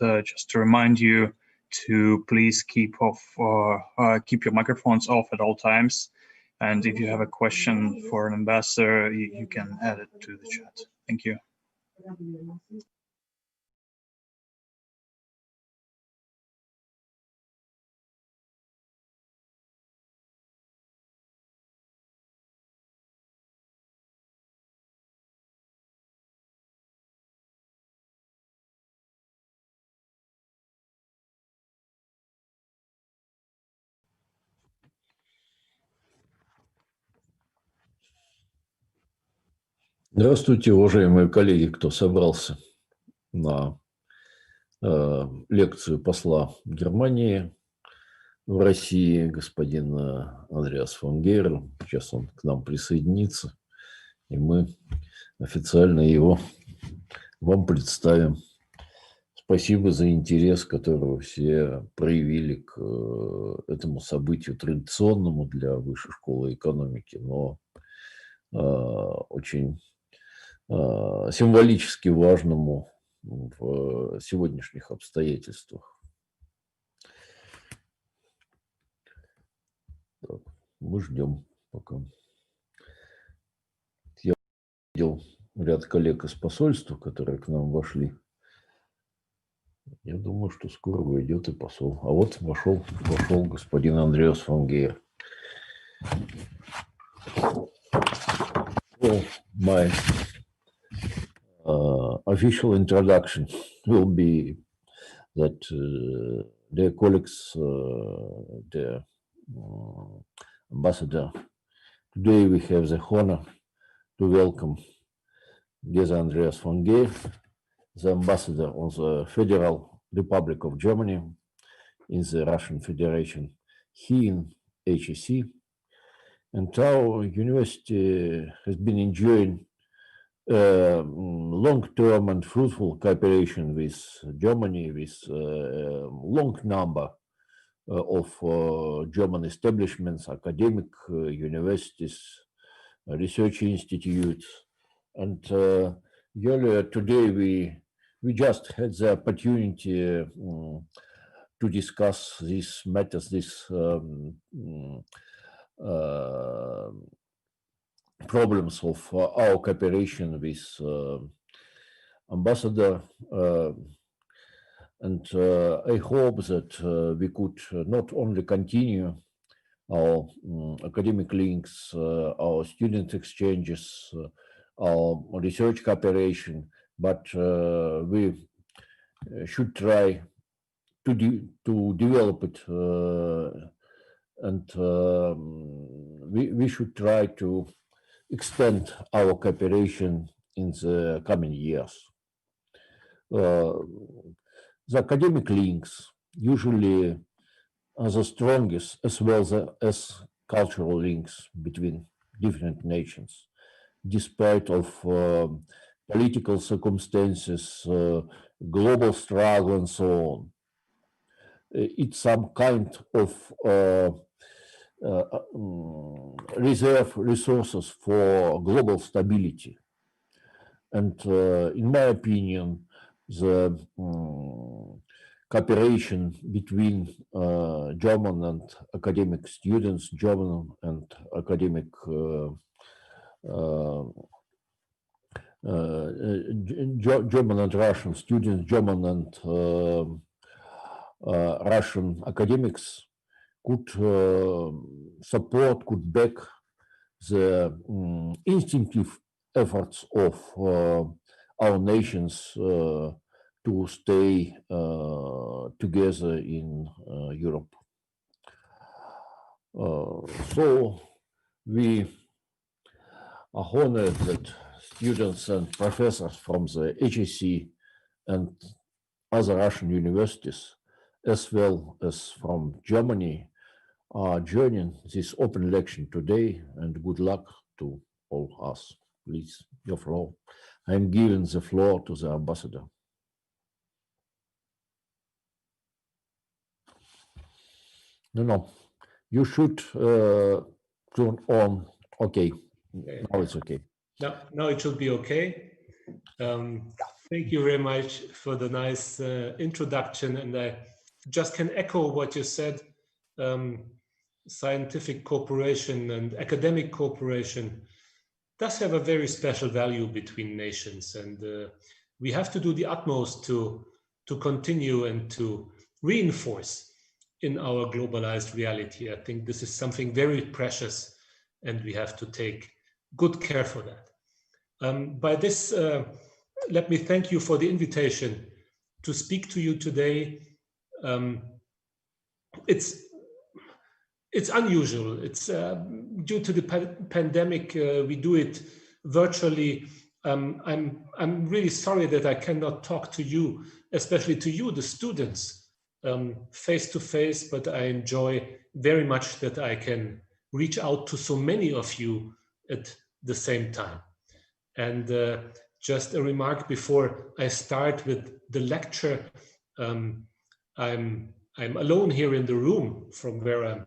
audience, just to remind you to please keep your microphones off at all times. And if you have a question for an ambassador, you can add it to the chat. Thank you. Здравствуйте, уважаемые коллеги, кто собрался на лекцию посла Германии в России, господина Andreas von Geyr. Сейчас он к нам присоединится, и мы официально его вам представим. Спасибо за интерес, который все проявили к этому событию, традиционному для Высшей школы экономики, но очень символически важному в сегодняшних обстоятельствах. Так, мы ждем пока. Я видел ряд коллег из посольства, которые к нам вошли. Я думаю, что скоро войдет и посол. А вот вошел господин Andreas von Geyr. Well, my official introduction will be that, dear colleagues, dear ambassador, today we have the honor to welcome Géza Andreas von Geyr, the ambassador of the Federal Republic of Germany in the Russian Federation, here in HEC. And our university has been enjoying long-term and fruitful cooperation with Germany, with a long number of German establishments, academic universities, research institutes. And earlier today, we just had the opportunity to discuss these matters, these problems of our cooperation with ambassador, and I hope that we could not only continue our academic links, our student exchanges, our research cooperation, but we should try to develop it, and we should try to extend our cooperation in the coming years. The academic links usually are the strongest, as well as cultural links between different nations, despite of political circumstances, global struggle, and so on. It's some kind of reserve resources for global stability. And in my opinion, the cooperation between German and academic students, German and academic German and Russian students, German and Russian academics could support, could back the instinctive efforts of our nations to stay together in Europe. So we are honored that students and professors from the HEC and other Russian universities, as well as from Germany, are joining this open election today, and good luck to all us. Please, your floor. I'm giving the floor to the ambassador. No, you should turn on. Okay, now it's okay. No, it should be okay. Thank you very much for the nice introduction, and I just can echo what you said. Scientific cooperation and academic cooperation does have a very special value between nations, and we have to do the utmost to continue and to reinforce in our globalized reality. I think this is something very precious, and we have to take good care for that. By this, let me thank you for the invitation to speak to you today. It's unusual. It's due to the pandemic. We do it virtually. I'm really sorry that I cannot talk to you, especially to you, the students, face to face. But I enjoy very much that I can reach out to so many of you at the same time. And just a remark before I start with the lecture. I'm alone here in the room from where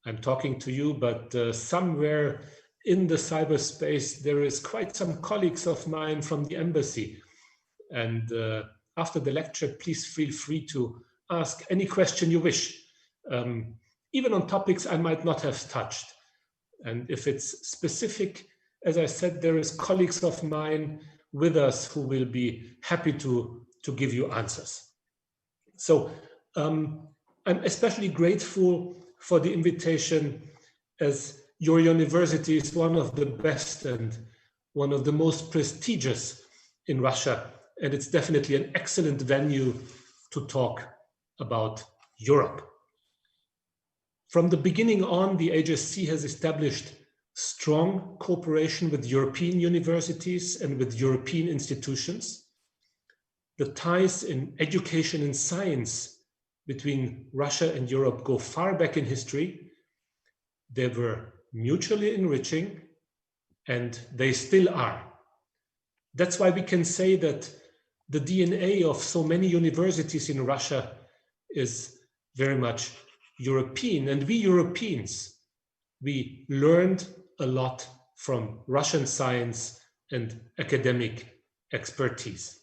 I'm talking to you, but somewhere in the cyberspace, there is quite some colleagues of mine from the embassy. And after the lecture, please feel free to ask any question you wish, even on topics I might not have touched. And if it's specific, as I said, there is colleagues of mine with us who will be happy to give you answers. So I'm especially grateful for the invitation, as your university is one of the best and one of the most prestigious in Russia. And it's definitely an excellent venue to talk about Europe. From the beginning on, the HSC has established strong cooperation with European universities and with European institutions. The ties in education and science between Russia and Europe go far back in history. They were mutually enriching, and they still are. That's why we can say that the DNA of so many universities in Russia is very much European. And we Europeans, we learned a lot from Russian science and academic expertise.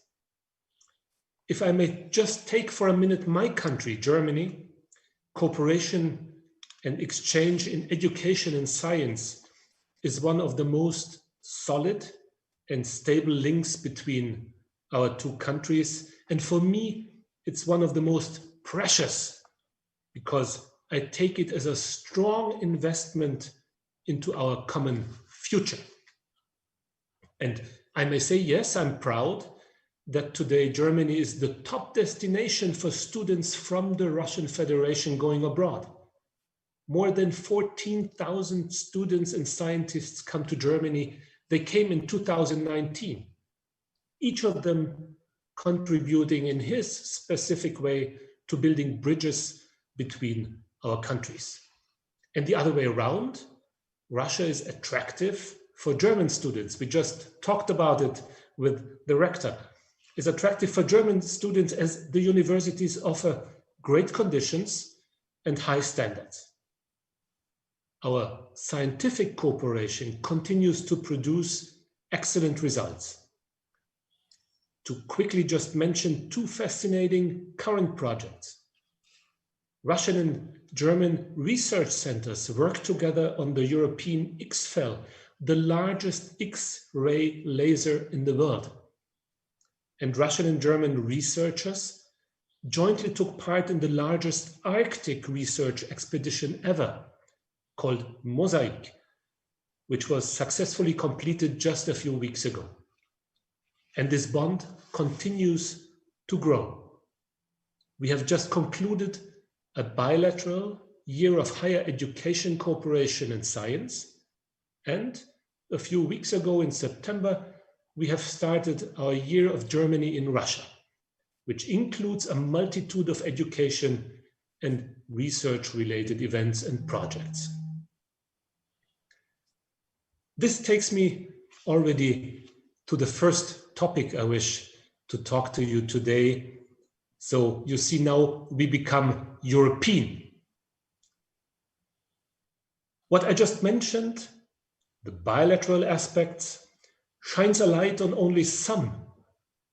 If I may just take for a minute my country, Germany, cooperation and exchange in education and science is one of the most solid and stable links between our two countries. And for me, it's one of the most precious, because I take it as a strong investment into our common future. And I may say, yes, I'm proud that today Germany is the top destination for students from the Russian Federation going abroad. More than 14,000 students and scientists come to Germany. They came in 2019, each of them contributing in his specific way to building bridges between our countries. And the other way around, Russia is attractive for German students. We just talked about it with the rector. It's attractive for German students as the universities offer great conditions and high standards. Our scientific cooperation continues to produce excellent results. To quickly just mention two fascinating current projects. Russian and German research centers work together on the European X-FEL, the largest X-ray laser in the world. And Russian and German researchers jointly took part in the largest Arctic research expedition ever, called Mosaic, which was successfully completed just a few weeks ago. And this bond continues to grow. We have just concluded a bilateral year of higher education cooperation and science. And a few weeks ago in September, we have started our year of Germany in Russia, which includes a multitude of education and research-related events and projects. This takes me already to the first topic I wish to talk to you today. So you see, now we become European. What I just mentioned, the bilateral aspects, shines a light on only some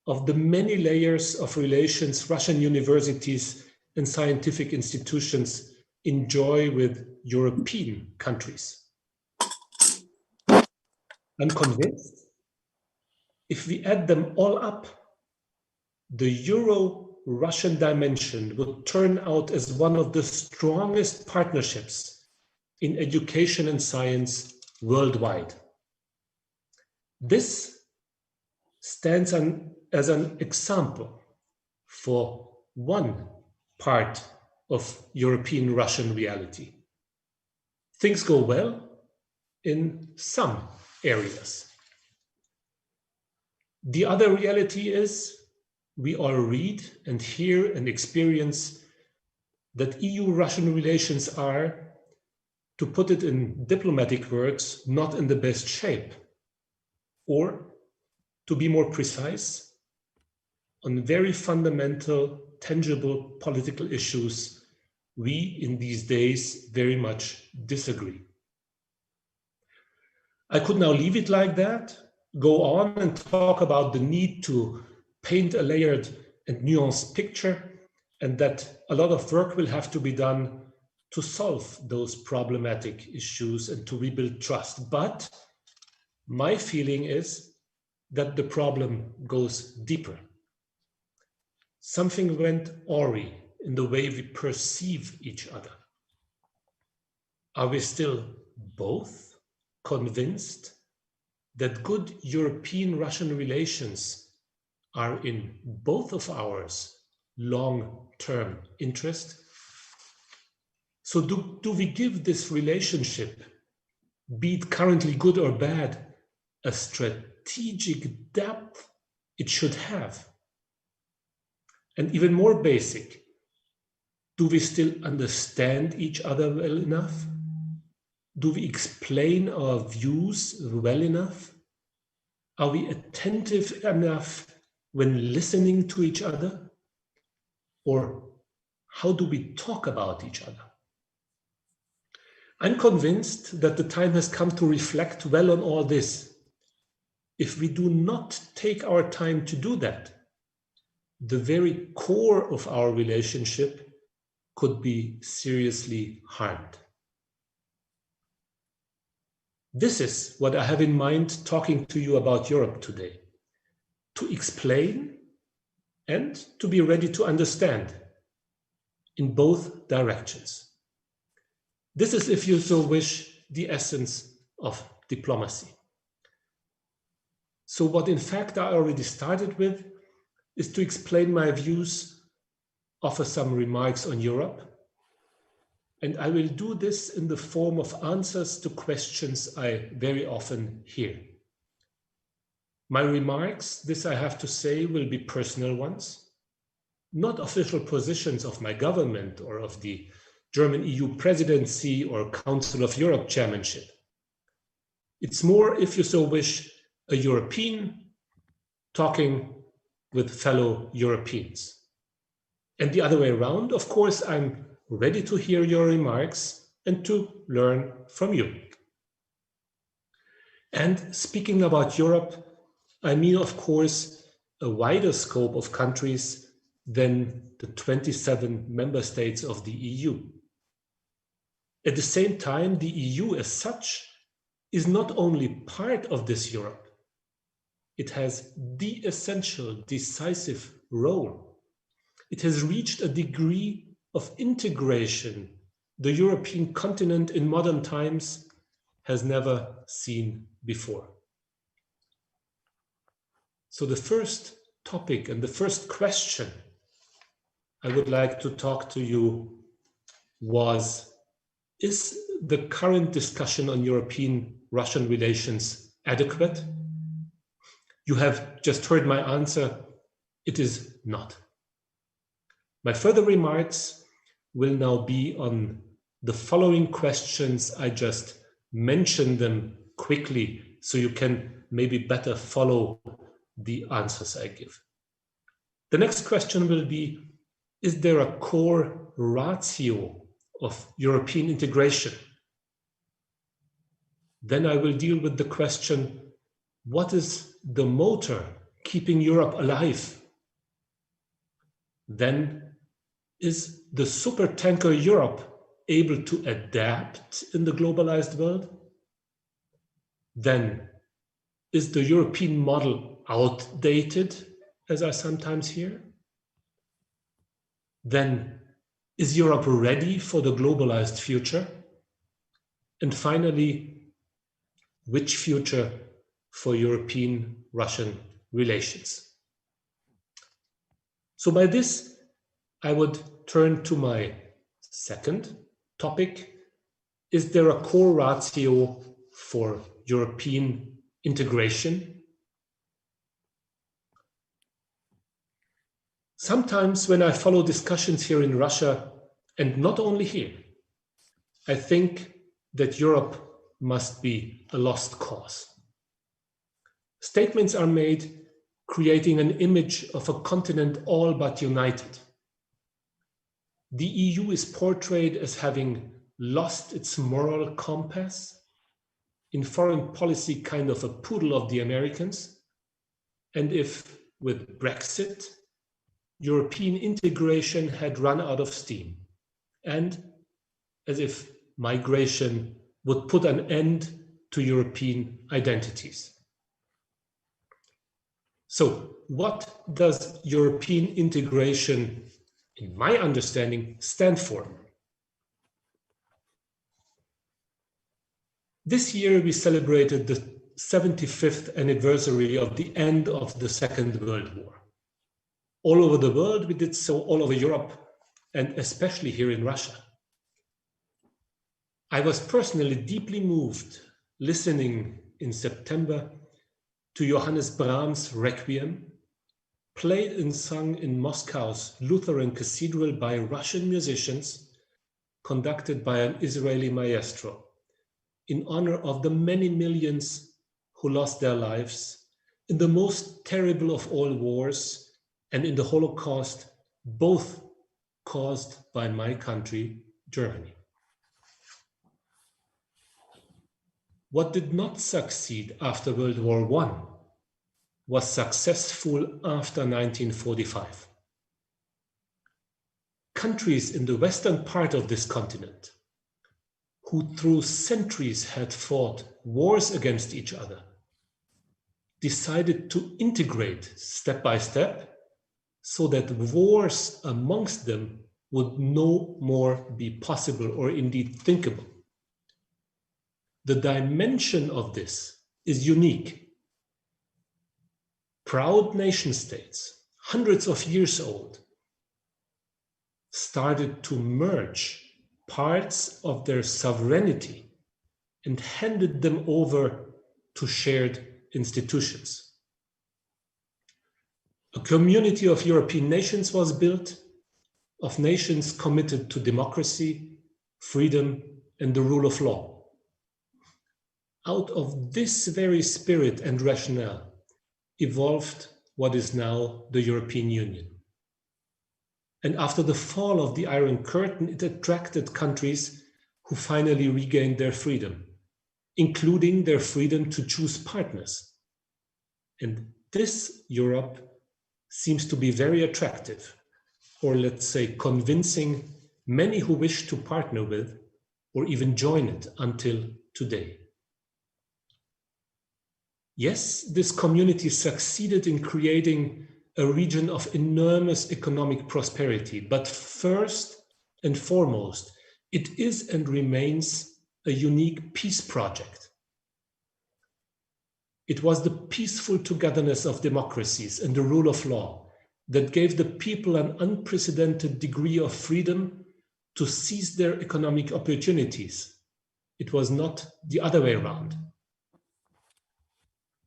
of the many layers of relations Russian universities and scientific institutions enjoy with European countries. I'm convinced if we add them all up, the Euro-Russian dimension would turn out as one of the strongest partnerships in education and science worldwide. This stands as an example for one part of European-Russian reality. Things go well in some areas. The other reality is we all read and hear and experience that EU-Russian relations are, to put it in diplomatic words, not in the best shape. Or, to be more precise, on very fundamental, tangible political issues, we in these days very much disagree. I could now leave it like that, go on and talk about the need to paint a layered and nuanced picture, and that a lot of work will have to be done to solve those problematic issues and to rebuild trust. But my feeling is that the problem goes deeper. Something went awry in the way we perceive each other. Are we still both convinced that good European-Russian relations are in both of ours long-term interest? So do we give this relationship, be it currently good or bad, a strategic depth it should have? And even more basic, do we still understand each other well enough? Do we explain our views well enough? Are we attentive enough when listening to each other? Or how do we talk about each other? I'm convinced that the time has come to reflect well on all this. If we do not take our time to do that, the very core of our relationship could be seriously harmed. This is what I have in mind talking to you about Europe today. To explain and to be ready to understand in both directions. This is, if you so wish, the essence of diplomacy. So what in fact I already started with is to explain my views, offer some remarks on Europe, and I will do this in the form of answers to questions I very often hear. My remarks, this I have to say, will be personal ones, not official positions of my government or of the German EU presidency or Council of Europe chairmanship. It's more, if you so wish, a European talking with fellow Europeans. And the other way around, of course, I'm ready to hear your remarks and to learn from you. And speaking about Europe, I mean, of course, a wider scope of countries than the 27 member states of the EU. At the same time, the EU as such is not only part of this Europe, it has the essential, decisive role. It has reached a degree of integration the European continent in modern times has never seen before. So the first topic and the first question I would like to talk to you was, is the current discussion on European-Russian relations adequate? You have just heard my answer. It is not. My further remarks will now be on the following questions. I just mentioned them quickly so you can maybe better follow the answers I give. The next question will be, is there a core ratio of European integration? Then I will deal with the question, what is the motor keeping Europe alive? Then is the supertanker Europe able to adapt in the globalized world? Then is the European model outdated, as I sometimes hear? Then is Europe ready for the globalized future? And finally, which future for European-Russian relations? So by this, I would turn to my second topic. Is there a core ratio for European integration? Sometimes when I follow discussions here in Russia, and not only here, I think that Europe must be a lost cause. Statements are made creating an image of a continent all but united. The EU is portrayed as having lost its moral compass, in foreign policy kind of a poodle of the Americans, and if with Brexit, European integration had run out of steam, and as if migration would put an end to European identities. So, what does European integration, in my understanding, stand for? This year we celebrated the 75th anniversary of the end of the Second World War. All over the world, we did so, all over Europe, and especially here in Russia. I was personally deeply moved listening in September to Johannes Brahms' Requiem, played and sung in Moscow's Lutheran Cathedral by Russian musicians, conducted by an Israeli maestro, in honor of the many millions who lost their lives in the most terrible of all wars, and in the Holocaust, both caused by my country, Germany. What did not succeed after World War I was successful after 1945. Countries in the western part of this continent, who through centuries had fought wars against each other, decided to integrate step by step so that wars amongst them would no more be possible or indeed thinkable. The dimension of this is unique. Proud nation states, hundreds of years old, started to merge parts of their sovereignty and handed them over to shared institutions. A community of European nations was built, of nations committed to democracy, freedom, and the rule of law. Out of this very spirit and rationale evolved what is now the European Union. And after the fall of the Iron Curtain, it attracted countries who finally regained their freedom, including their freedom to choose partners. And this Europe seems to be very attractive, or let's say convincing many who wish to partner with or even join it until today. Yes, this community succeeded in creating a region of enormous economic prosperity, but first and foremost, it is and remains a unique peace project. It was the peaceful togetherness of democracies and the rule of law that gave the people an unprecedented degree of freedom to seize their economic opportunities. It was not the other way around.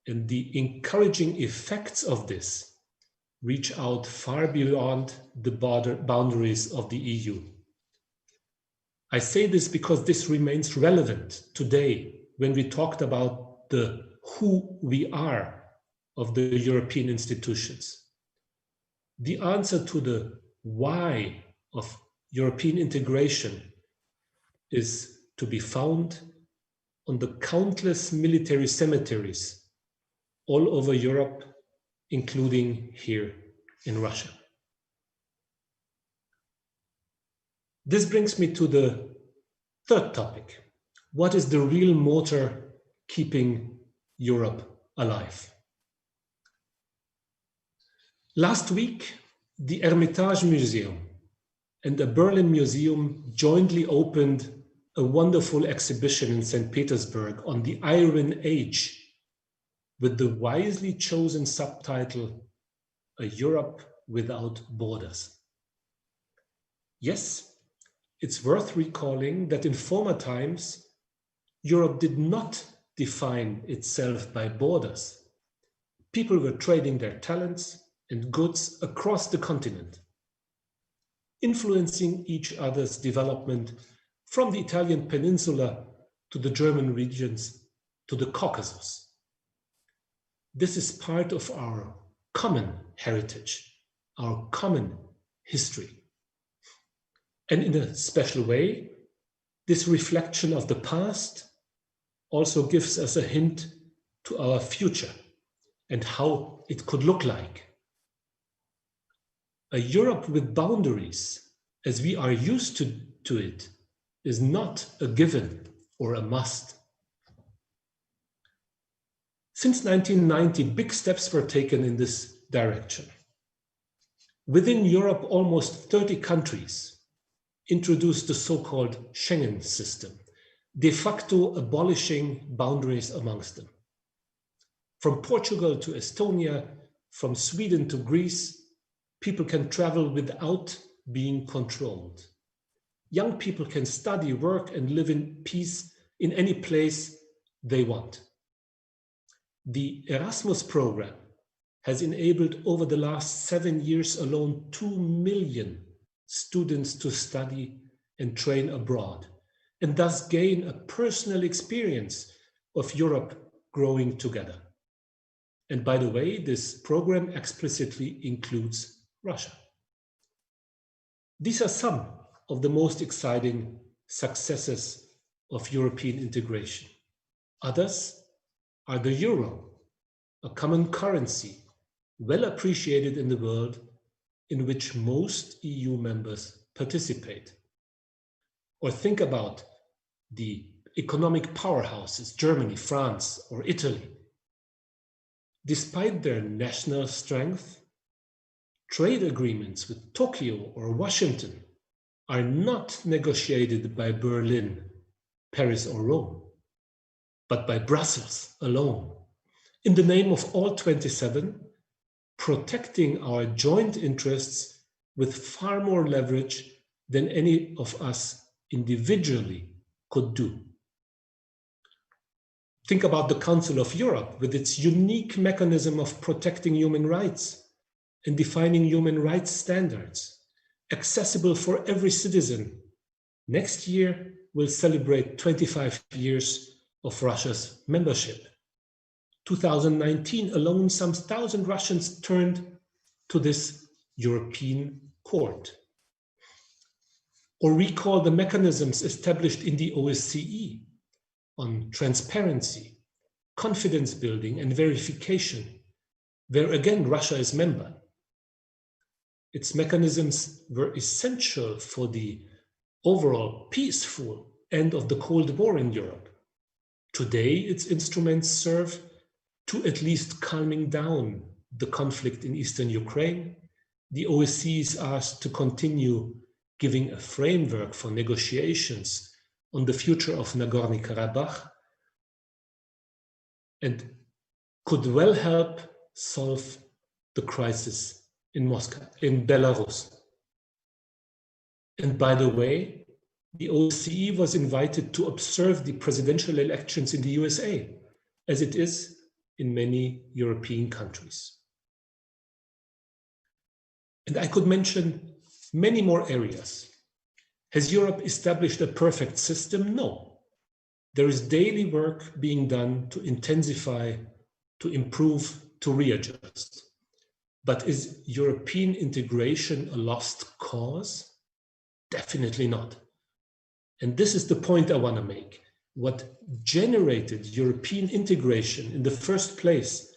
And the encouraging effects of this reach out far beyond the boundaries of the EU. I say this because this remains relevant today when we talked about the who we are of the European institutions. The answer to the why of European integration is to be found on the countless military cemeteries all over Europe including here in Russia. This brings me to the third topic. What is the real motor keeping Europe alive? Last week, the Hermitage Museum and the Berlin Museum jointly opened a wonderful exhibition in St. Petersburg on the Iron Age with the wisely chosen subtitle, A Europe Without Borders. Yes, it's worth recalling that in former times, Europe did not define itself by borders. People were trading their talents and goods across the continent, influencing each other's development from the Italian peninsula to the German regions to the Caucasus. This is part of our common heritage, our common history. And in a special way, this reflection of the past also gives us a hint to our future and how it could look like. A Europe with boundaries, as we are used to it, is not a given or a must. Since 1990, big steps were taken in this direction. Within Europe, almost 30 countries introduced the so-called Schengen system, de facto abolishing boundaries amongst them. From Portugal to Estonia, from Sweden to Greece, people can travel without being controlled. Young people can study, work, and live in peace in any place they want. The Erasmus program has enabled over the last 7 years alone 2 million students to study and train abroad, and thus gain a personal experience of Europe growing together. And by the way, this program explicitly includes Russia. These are some of the most exciting successes of European integration. Others are the euro, a common currency well appreciated in the world in which most EU members participate. Or think about the economic powerhouses, Germany, France, or Italy. Despite their national strength, trade agreements with Tokyo or Washington are not negotiated by Berlin, Paris, or Rome, but by Brussels alone, in the name of all 27, protecting our joint interests with far more leverage than any of us individually could do. Think about the Council of Europe with its unique mechanism of protecting human rights and defining human rights standards, accessible for every citizen. Next year, we'll celebrate 25 years of Russia's membership. 2019 alone, some 1,000 Russians turned to this European court. Or recall the mechanisms established in the OSCE on transparency, confidence building, and verification, where again Russia is member. Its mechanisms were essential for the overall peaceful end of the Cold War in Europe. Today, its instruments serve to at least calming down the conflict in eastern Ukraine. The OSCE is asked to continue giving a framework for negotiations on the future of Nagorno-Karabakh and could well help solve the crisis in Moscow, in Belarus. And by the way, the OSCE was invited to observe the presidential elections in the USA, as it is in many European countries. And I could mention many more areas. Has Europe established a perfect system? No. There is daily work being done to intensify, to improve, to readjust. But is European integration a lost cause? Definitely not. And this is the point I want to make. What generated European integration in the first place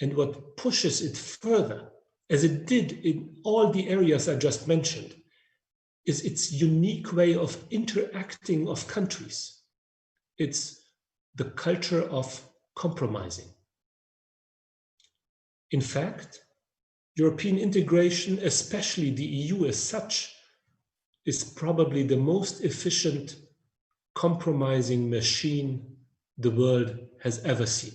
And what pushes it further, as it did in all the areas I just mentioned, is its unique way of interacting of countries. It's the culture of compromising. In fact, European integration, especially the EU as such, is probably the most efficient compromising machine the world has ever seen.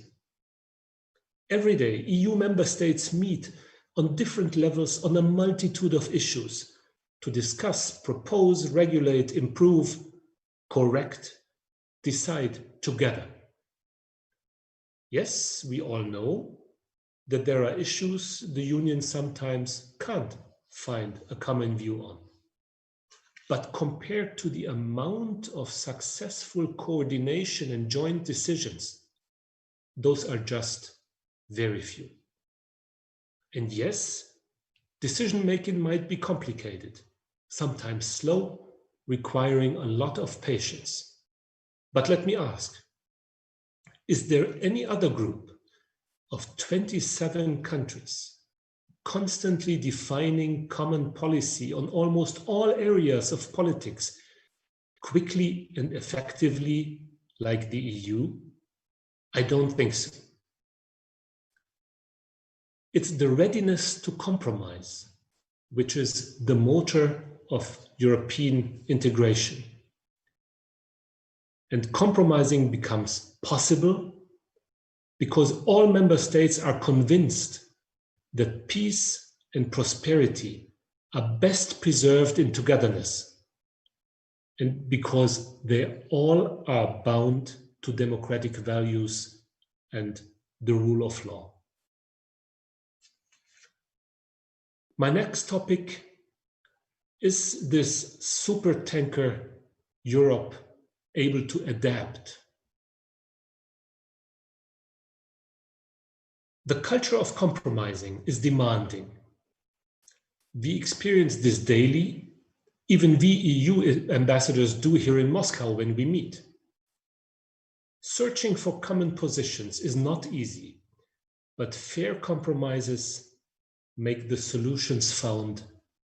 Every day, EU member states meet on different levels on a multitude of issues to discuss, propose, regulate, improve, correct, decide together. Yes, we all know that there are issues the Union sometimes can't find a common view on. But compared to the amount of successful coordination and joint decisions, those are just very few. And yes, decision-making might be complicated, sometimes slow, requiring a lot of patience. But let me ask, is there any other group of 27 countries constantly defining common policy on almost all areas of politics quickly and effectively like the EU? I don't think so. It's the readiness to compromise, which is the motor of European integration. And compromising becomes possible because all member states are convinced that peace and prosperity are best preserved in togetherness, and because they all are bound to democratic values and the rule of law. My next topic is this supertanker Europe able to adapt? The culture of compromising is demanding. We experience this daily. Even we EU ambassadors do here in Moscow when we meet. Searching for common positions is not easy, but fair compromises make the solutions found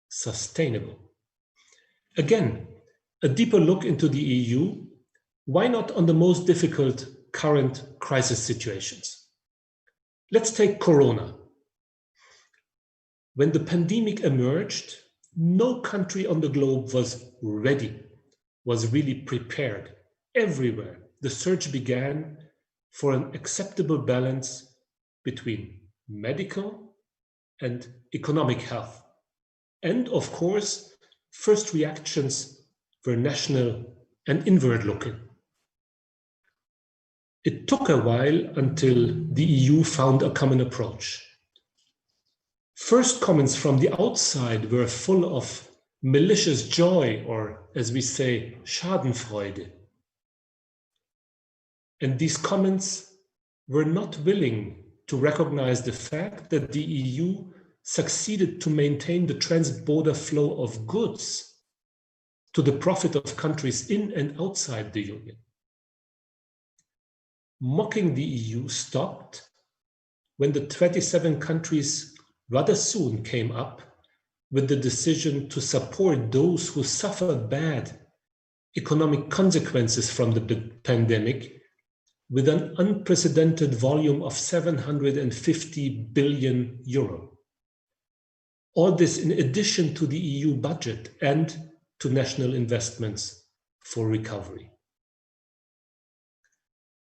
sustainable. Again, a deeper look into the EU, why not on the most difficult current crisis situations? Let's take Corona. When the pandemic emerged, no country on the globe was ready, was really prepared. Everywhere, the search began for an acceptable balance between medical and economic health. And of course, first reactions were national and inward-looking. It took a while until the EU found a common approach. First comments from the outside were full of malicious joy, or as we say, Schadenfreude. And these comments were not willing to recognize the fact that the EU succeeded to maintain the trans-border flow of goods to the profit of countries in and outside the Union. Mocking the EU stopped when the 27 countries rather soon came up with the decision to support those who suffered bad economic consequences from the pandemic with an unprecedented volume of 750 billion euro. All this in addition to the EU budget and to national investments for recovery.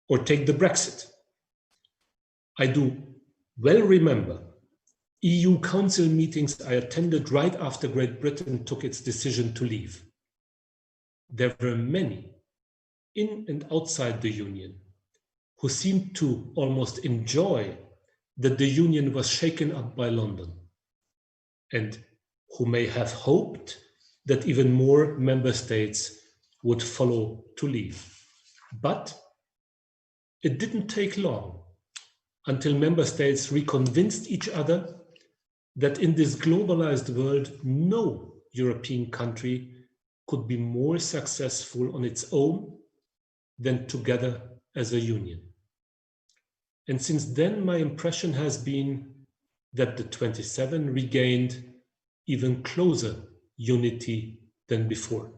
Or take the Brexit. I do well remember EU Council meetings I attended right after Great Britain took its decision to leave. There were many in and outside the Union who seemed to almost enjoy that the Union was shaken up by London, and who may have hoped that even more member states would follow to leave. But it didn't take long until member states reconvinced each other that in this globalized world, no European country could be more successful on its own than together as a union. And since then, my impression has been that the 27 regained even closer unity than before.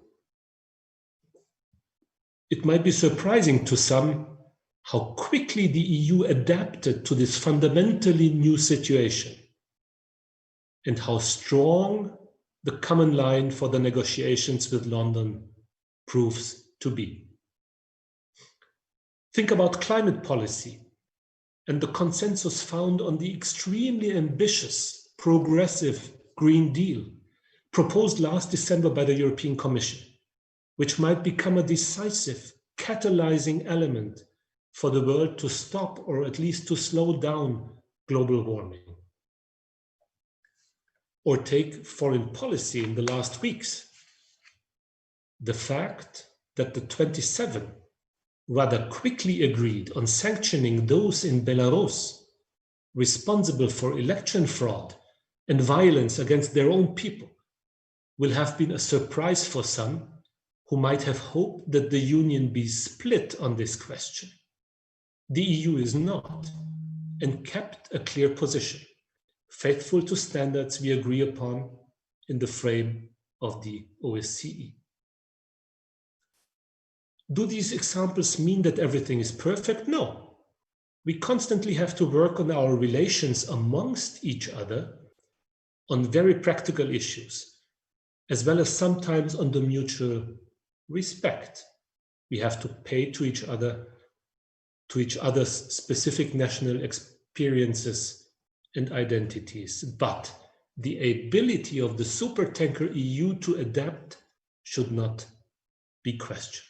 It might be surprising to some how quickly the EU adapted to this fundamentally new situation and how strong the common line for the negotiations with London proves to be. Think about climate policy and the consensus found on the extremely ambitious, progressive Green Deal proposed last December by the European Commission, which might become a decisive, catalyzing element for the world to stop or at least to slow down global warming. Or take foreign policy in the last weeks. The fact that the 27 rather quickly agreed on sanctioning those in Belarus responsible for election fraud and violence against their own people will have been a surprise for some who might have hoped that the Union be split on this question. The EU is not, and kept a clear position, faithful to standards we agree upon in the frame of the OSCE. Do these examples mean that everything is perfect? No. We constantly have to work on our relations amongst each other on very practical issues, as well as sometimes on the mutual respect we have to pay to each other, to each other's specific national experiences and identities. But the ability of the supertanker EU to adapt should not be questioned.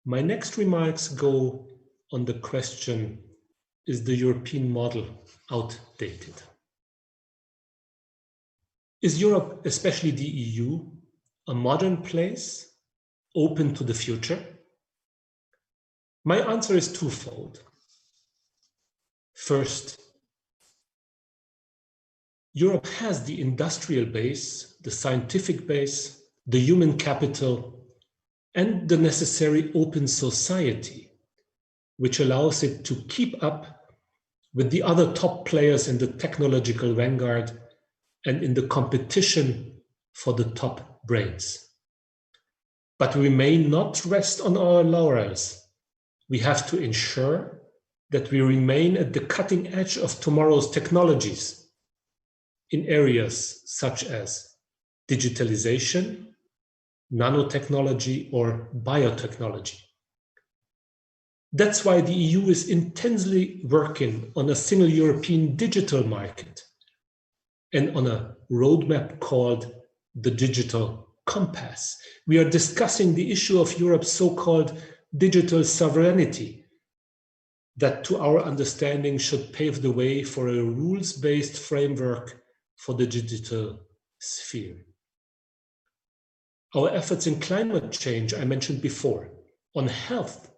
My next remarks go on the question, is the European model outdated? Is Europe, especially the EU, a modern place, open to the future? My answer is twofold. First, Europe has the industrial base, the scientific base, the human capital, and the necessary open society, which allows it to keep up with the other top players in the technological vanguard and in the competition for the top brains. But we may not rest on our laurels. We have to ensure that we remain at the cutting edge of tomorrow's technologies in areas such as digitalization, nanotechnology, or biotechnology. That's why the EU is intensely working on a single European digital market and on a roadmap called the Digital Compass. We are discussing the issue of Europe's so-called digital sovereignty that, to our understanding, should pave the way for a rules-based framework for the digital sphere. Our efforts in climate change, I mentioned before. On health,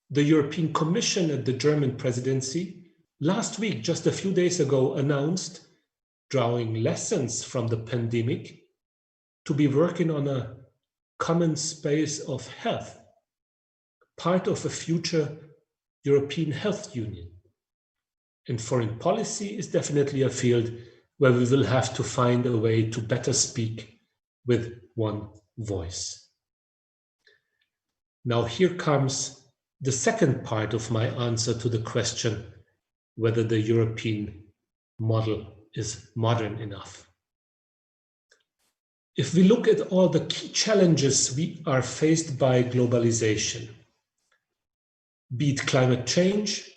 the European Commission at the German presidency last week, just a few days ago, announced, drawing lessons from the pandemic, to be working on a common space of health, part of a future European health union. And foreign policy is definitely a field where we will have to find a way to better speak with one voice. Now here comes the second part of my answer to the question whether the European model is modern enough. If we look at all the key challenges we are faced by globalization, be it climate change,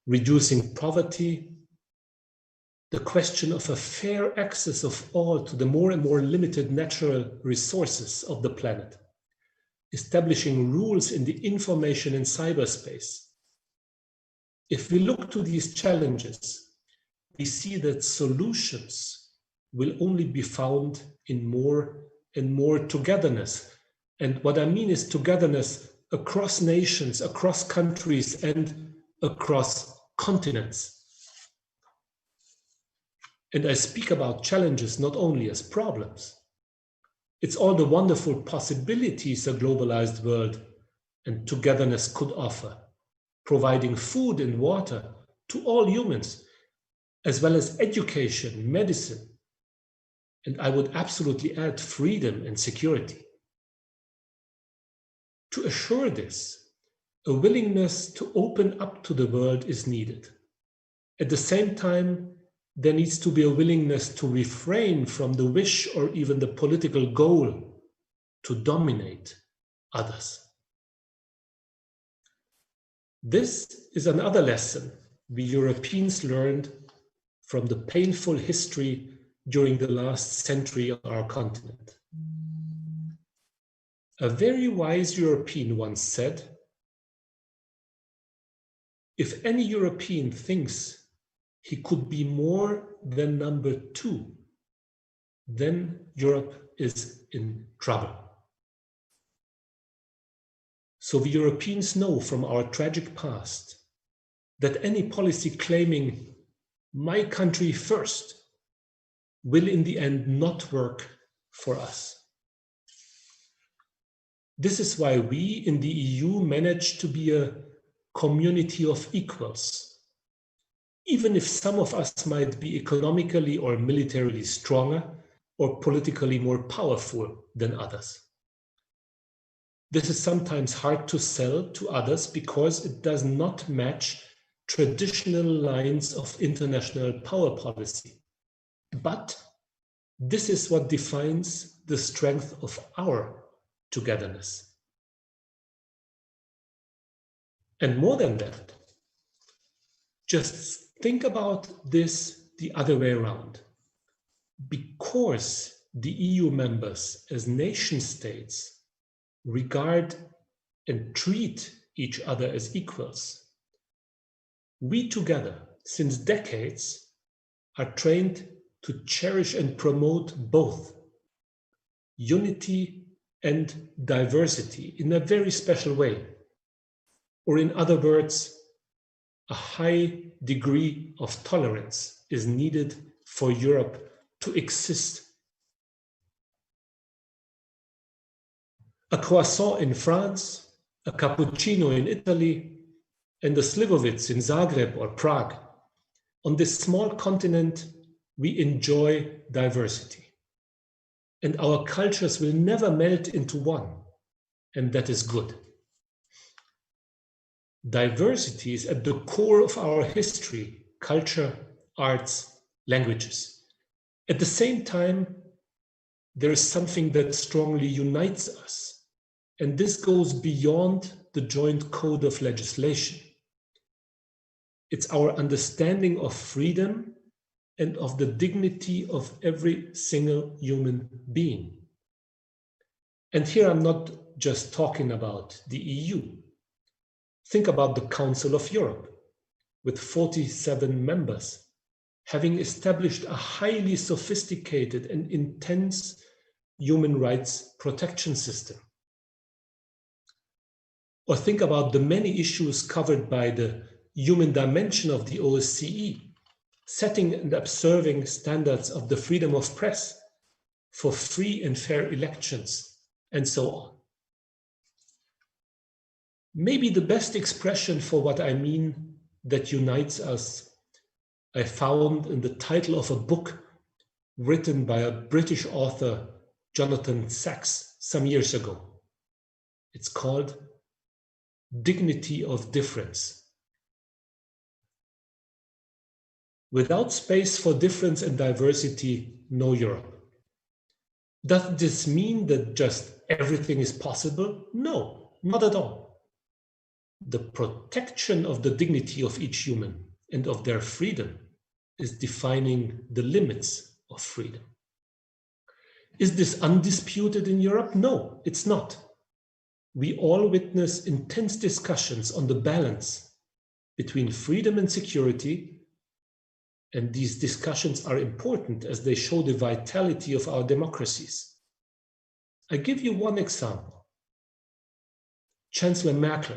reducing poverty, the question of a fair access of all to the more and more limited natural resources of the planet, establishing rules in the information and cyberspace. If we look to these challenges, we see that solutions will only be found in more and more togetherness. And what I mean is togetherness across nations, across countries, and across continents. And I speak about challenges not only as problems. It's all the wonderful possibilities a globalized world and togetherness could offer, providing food and water to all humans, as well as education, medicine, and I would absolutely add freedom and security. To assure this, a willingness to open up to the world is needed. At the same time, there needs to be a willingness to refrain from the wish or even the political goal to dominate others. This is another lesson we Europeans learned from the painful history during the last century on our continent. A very wise European once said, "If any European thinks he could be more than number 2, then Europe is in trouble." So we Europeans know from our tragic past that any policy claiming "my country first" will in the end not work for us. This is why we in the EU managed to be a community of equals, even if some of us might be economically or militarily stronger or politically more powerful than others. This is sometimes hard to sell to others because it does not match traditional lines of international power policy. But this is what defines the strength of our togetherness. And more than that, just think about this the other way around. Because the EU members as nation states regard and treat each other as equals, we together, since decades, are trained to cherish and promote both unity and diversity in a very special way. Or in other words, a high degree of tolerance is needed for Europe to exist. A croissant in France, a cappuccino in Italy, and a slivovitz in Zagreb or Prague. On this small continent, we enjoy diversity. And our cultures will never melt into one, and that is good. Diversity is at the core of our history, culture, arts, languages. At the same time, there is something that strongly unites us, and this goes beyond the joint code of legislation. It's our understanding of freedom and of the dignity of every single human being. And here I'm not just talking about the EU. Think about the Council of Europe, with 47 members, having established a highly sophisticated and intense human rights protection system. Or think about the many issues covered by the human dimension of the OSCE, setting and observing standards of the freedom of press, for free and fair elections, and so on. Maybe the best expression for what I mean that unites us, I found in the title of a book written by a British author, Jonathan Sacks, some years ago. It's called Dignity of Difference. Without space for difference and diversity, no Europe. Does this mean that just everything is possible? No, not at all. The protection of the dignity of each human and of their freedom is defining the limits of freedom. Is this undisputed in Europe? No, it's not. We all witness intense discussions on the balance between freedom and security, and these discussions are important as they show the vitality of our democracies. I give you one example. Chancellor Merkel,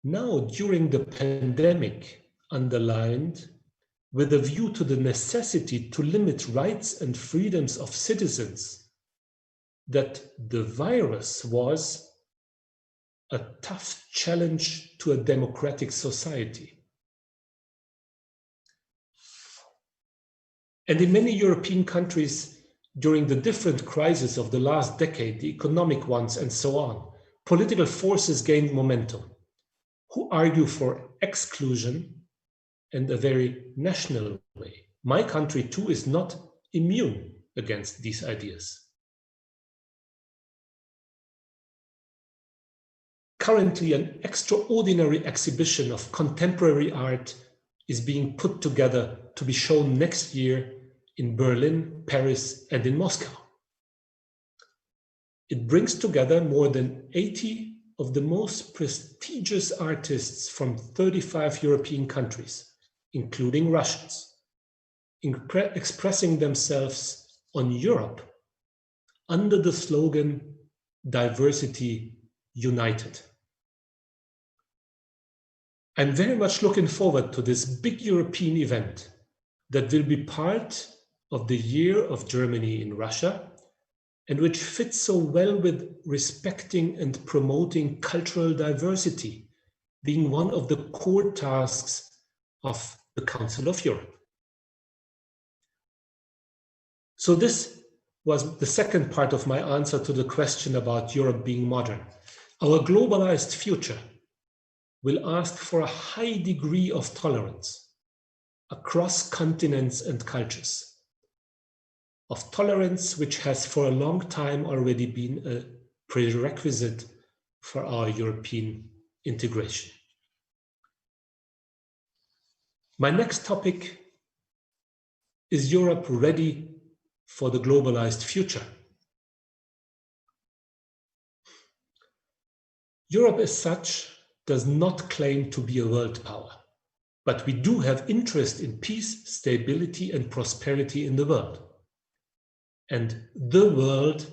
now during the pandemic, underlined, with a view to the necessity to limit rights and freedoms of citizens, that the virus was a tough challenge to a democratic society. And in many European countries, during the different crises of the last decade, the economic ones and so on, political forces gained momentum, who argue for exclusion and a very national way. My country too is not immune against these ideas. Currently, an extraordinary exhibition of contemporary art is being put together to be shown next year in Berlin, Paris, and in Moscow. It brings together more than 80 of the most prestigious artists from 35 European countries, including Russians, expressing themselves on Europe under the slogan "Diversity United." I'm very much looking forward to this big European event that will be part of the Year of Germany in Russia, and which fits so well with respecting and promoting cultural diversity, being one of the core tasks of the Council of Europe. So this was the second part of my answer to the question about Europe being modern. Our globalized future will ask for a high degree of tolerance across continents and cultures, of tolerance which has for a long time already been a prerequisite for our European integration. My next topic is Europe ready for the globalized future? Europe as such does not claim to be a world power, but we do have interest in peace, stability, and prosperity in the world. And the world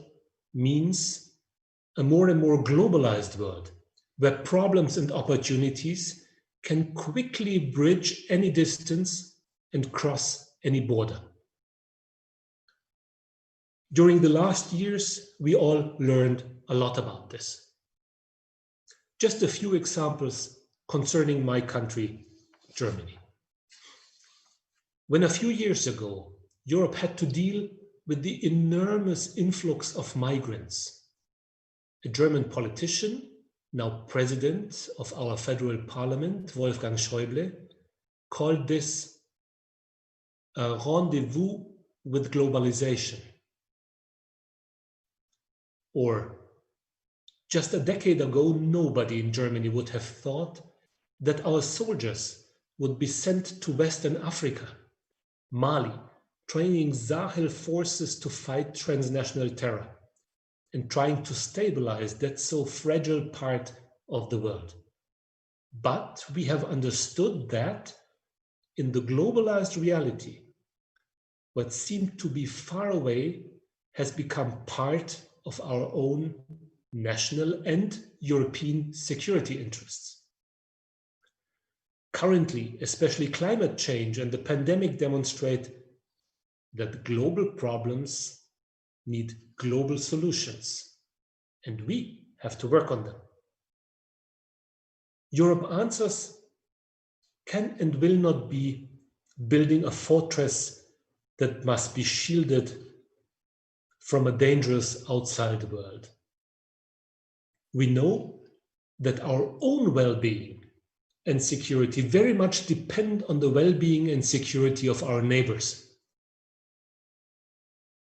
means a more and more globalized world, where problems and opportunities can quickly bridge any distance and cross any border. During the last years, we all learned a lot about this. Just a few examples concerning my country, Germany. When a few years ago, Europe had to deal with the enormous influx of migrants, a German politician, now president of our federal parliament, Wolfgang Schäuble, called this a rendezvous with globalization. Or just a decade ago, nobody in Germany would have thought that our soldiers would be sent to Western Africa, Mali, training Sahel forces to fight transnational terror and trying to stabilize that so fragile part of the world. But we have understood that in the globalized reality, what seemed to be far away has become part of our own national and European security interests. Currently, especially climate change and the pandemic demonstrate that global problems need global solutions, and we have to work on them. Europe answers can and will not be building a fortress that must be shielded from a dangerous outside world. We know that our own well-being and security very much depend on the well-being and security of our neighbors.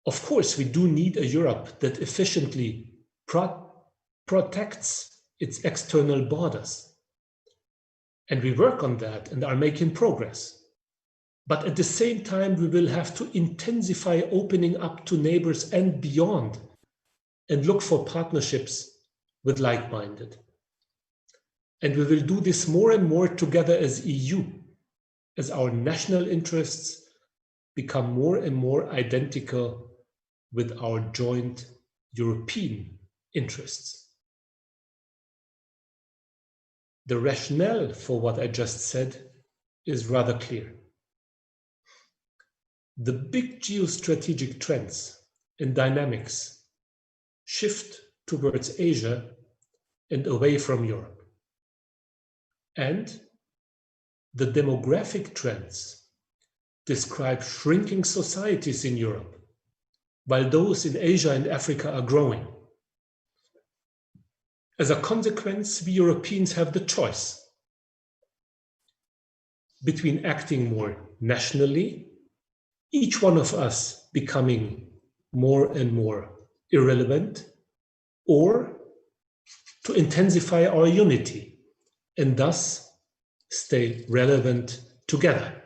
Of course, we do need a Europe that efficiently protects its external borders. And we work on that and are making progress. But at the same time, we will have to intensify opening up to neighbors and beyond, and look for partnerships with like-minded. And we will do this more and more together as EU, as our national interests become more and more identical with our joint European interests. The rationale for what I just said is rather clear. The big geostrategic trends and dynamics shift towards Asia and away from Europe. And the demographic trends describe shrinking societies in Europe, while those in Asia and Africa are growing. As a consequence, we Europeans have the choice between acting more nationally, each one of us becoming more and more irrelevant, or to intensify our unity and thus stay relevant together.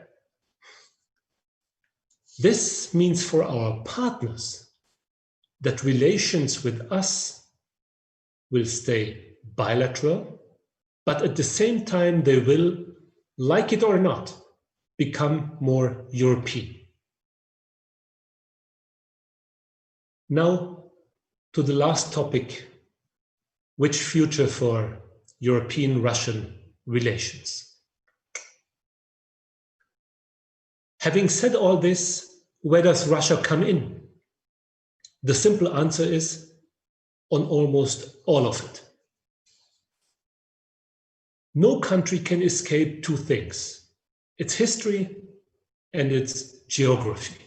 This means for our partners that relations with us will stay bilateral, but at the same time they will, like it or not, become more European. Now to the last topic, which future for European-Russian relations? Having said all this, where does Russia come in? The simple answer is on almost all of it. No country can escape two things: its history and its geography.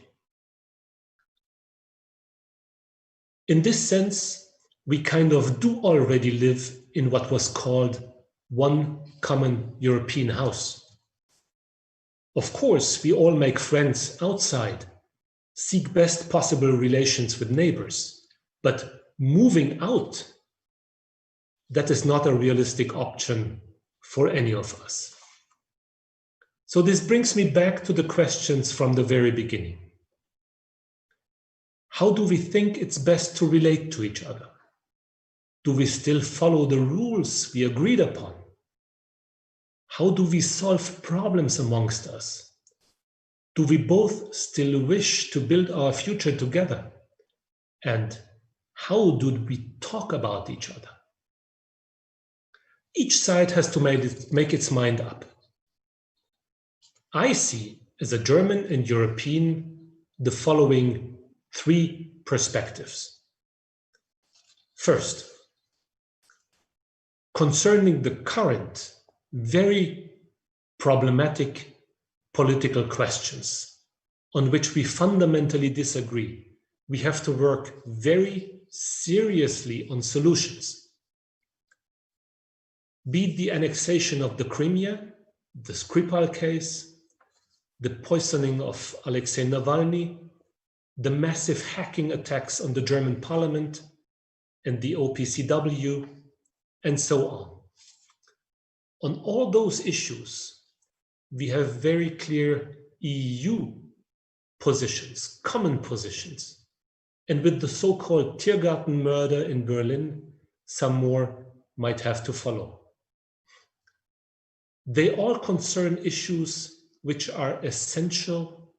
In this sense, we kind of do already live in what was called one common European house. Of course, we all make friends outside, seek best possible relations with neighbors, but moving out, that is not a realistic option for any of us. So this brings me back to the questions from the very beginning. How do we think it's best to relate to each other? Do we still follow the rules we agreed upon? How do we solve problems amongst us? Do we both still wish to build our future together? And how do we talk about each other? Each side has to make its mind up. I see, as a German and European, the following three perspectives. First, concerning the current, very problematic political questions on which we fundamentally disagree, we have to work very seriously on solutions. Be it the annexation of the Crimea, the Skripal case, the poisoning of Alexei Navalny, the massive hacking attacks on the German parliament and the OPCW, and so on. On all those issues, we have very clear EU positions, common positions. And with the so-called Tiergarten murder in Berlin, some more might have to follow. They all concern issues which are essential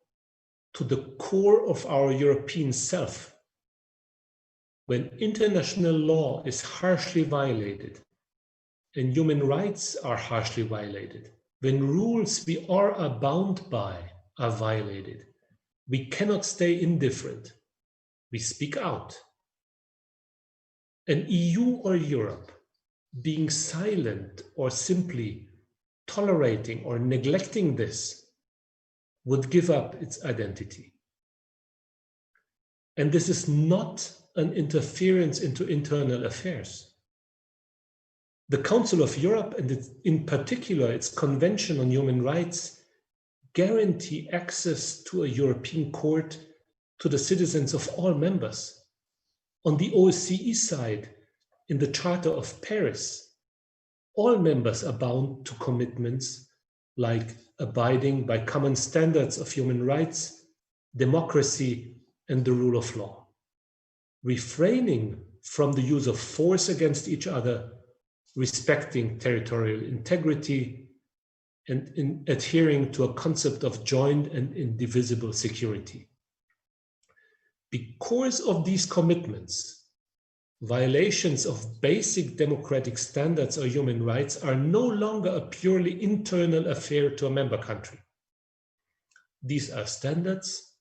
to the core of our European self. When international law is harshly violated and human rights are harshly violated, when rules we are bound by are violated, we cannot stay indifferent. We speak out. An EU or Europe being silent or simply tolerating or neglecting this would give up its identity. And this is not an interference into internal affairs. The Council of Europe, and in particular its Convention on Human Rights, guarantee access to a European court to the citizens of all members. On the OSCE side, in the Charter of Paris, all members are bound to commitments like abiding by common standards of human rights, democracy, and the rule of law. Refraining from the use of force against each other, respecting territorial integrity, and in adhering to a concept of joint and indivisible security. Because of these commitments, violations of basic democratic standards or human rights are no longer a purely internal affair to a member country. These are standards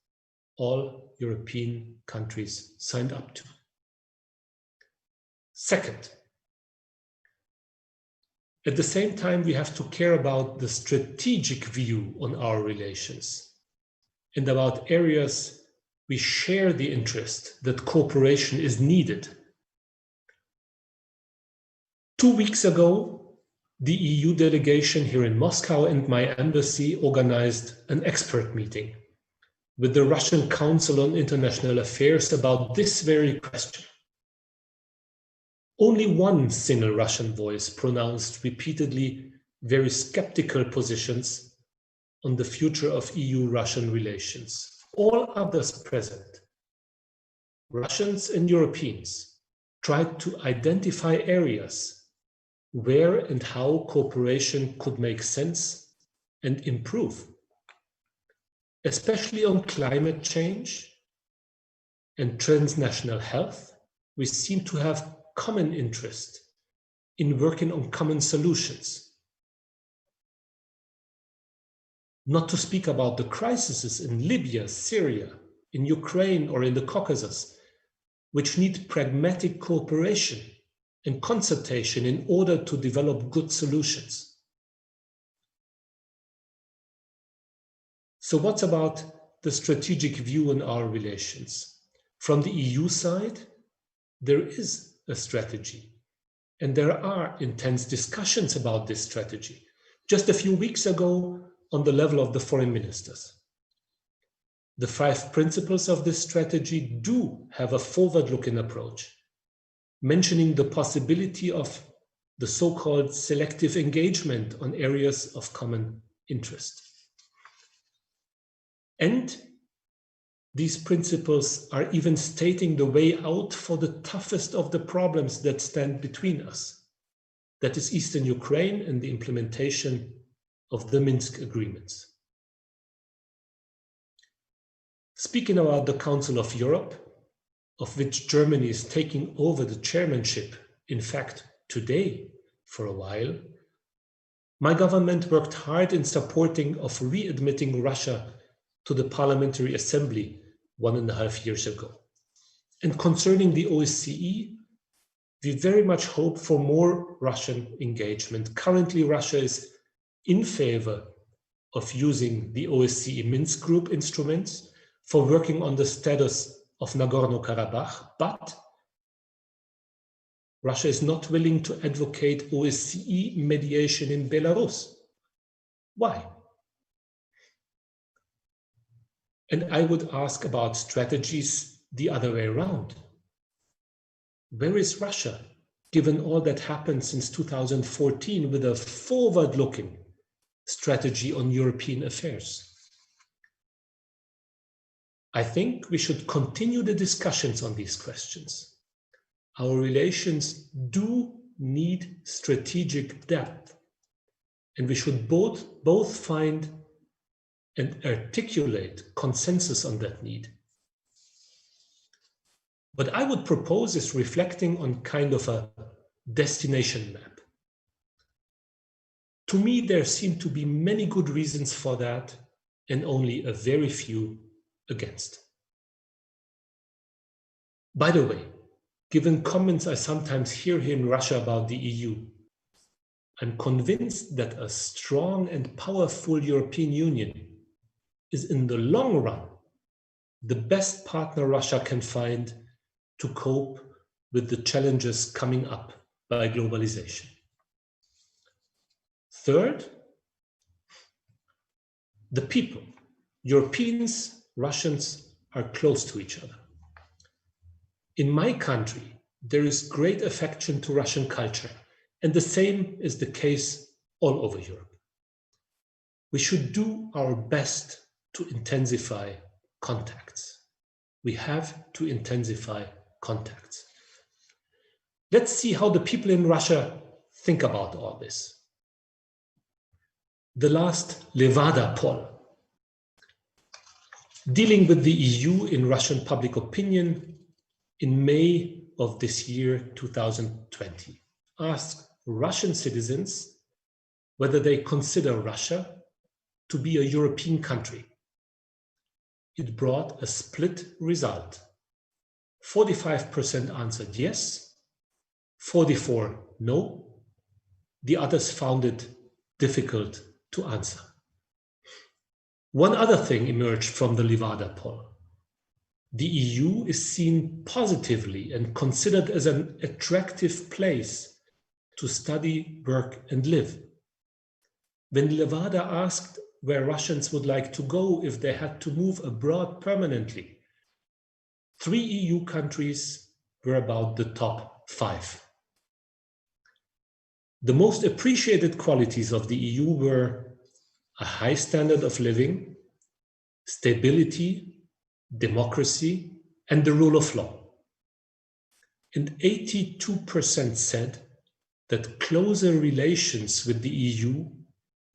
all European countries signed up to. Second, At the same time, we have to care about the strategic view on our relations and about areas we share the interest that cooperation is needed. 2 weeks ago, the EU delegation here in Moscow and my embassy organized an expert meeting with the Russian Council on International Affairs about this very question. Only one single Russian voice pronounced repeatedly very skeptical positions on the future of EU-Russian relations. All others present, Russians and Europeans, tried to identify areas where and how cooperation could make sense and improve, especially on climate change and transnational health. We seem to have common interest in working on common solutions. Not to speak about the crises in Libya, Syria, in Ukraine, or in the Caucasus, which need pragmatic cooperation and consultation in order to develop good solutions. So what's about the strategic view on our relations? From the EU side, there is a strategy, and there are intense discussions about this strategy. Just a few weeks ago, on the level of the foreign ministers. The 5 principles of this strategy do have a forward-looking approach, mentioning the possibility of the so-called selective engagement on areas of common interest. And these principles are even stating the way out for the toughest of the problems that stand between us. That is Eastern Ukraine and the implementation of the Minsk agreements. Speaking about the Council of Europe, of which Germany is taking over the chairmanship, in fact, today for a while, my government worked hard in supporting of readmitting Russia to the Parliamentary Assembly 1.5 years ago. And concerning the OSCE, we very much hope for more Russian engagement. Currently, Russia is in favor of using the OSCE Minsk Group instruments for working on the status of Nagorno-Karabakh, but Russia is not willing to advocate OSCE mediation in Belarus. Why? And I would ask about strategies the other way around. Where is Russia, given all that happened since 2014 with a forward-looking strategy on European affairs? I think we should continue the discussions on these questions. Our relations do need strategic depth, and we should both find and articulate consensus on that need. What I would propose is reflecting on kind of a destination map. To me, there seem to be many good reasons for that and only a very few against. By the way, given comments I sometimes hear here in Russia about the EU, I'm convinced that a strong and powerful European Union is in the long run the best partner Russia can find to cope with the challenges coming up by globalization. Third, the people. Europeans, Russians are close to each other. In my country, there is great affection to Russian culture, and the same is the case all over Europe. We should do our best to intensify contacts. We have to intensify contacts. Let's see how the people in Russia think about all this. The last Levada poll, dealing with the EU in Russian public opinion in May of this year, 2020, asked Russian citizens whether they consider Russia to be a European country. It brought a split result. 45% answered yes, 44% no, The others found it difficult to answer. One other thing emerged from the Levada poll. The EU is seen positively and considered as an attractive place to study, work, and live. When Levada asked where Russians would like to go if they had to move abroad permanently, 3 EU countries were about the top 5. The most appreciated qualities of the EU were a high standard of living, stability, democracy, and the rule of law. And 82% said that closer relations with the EU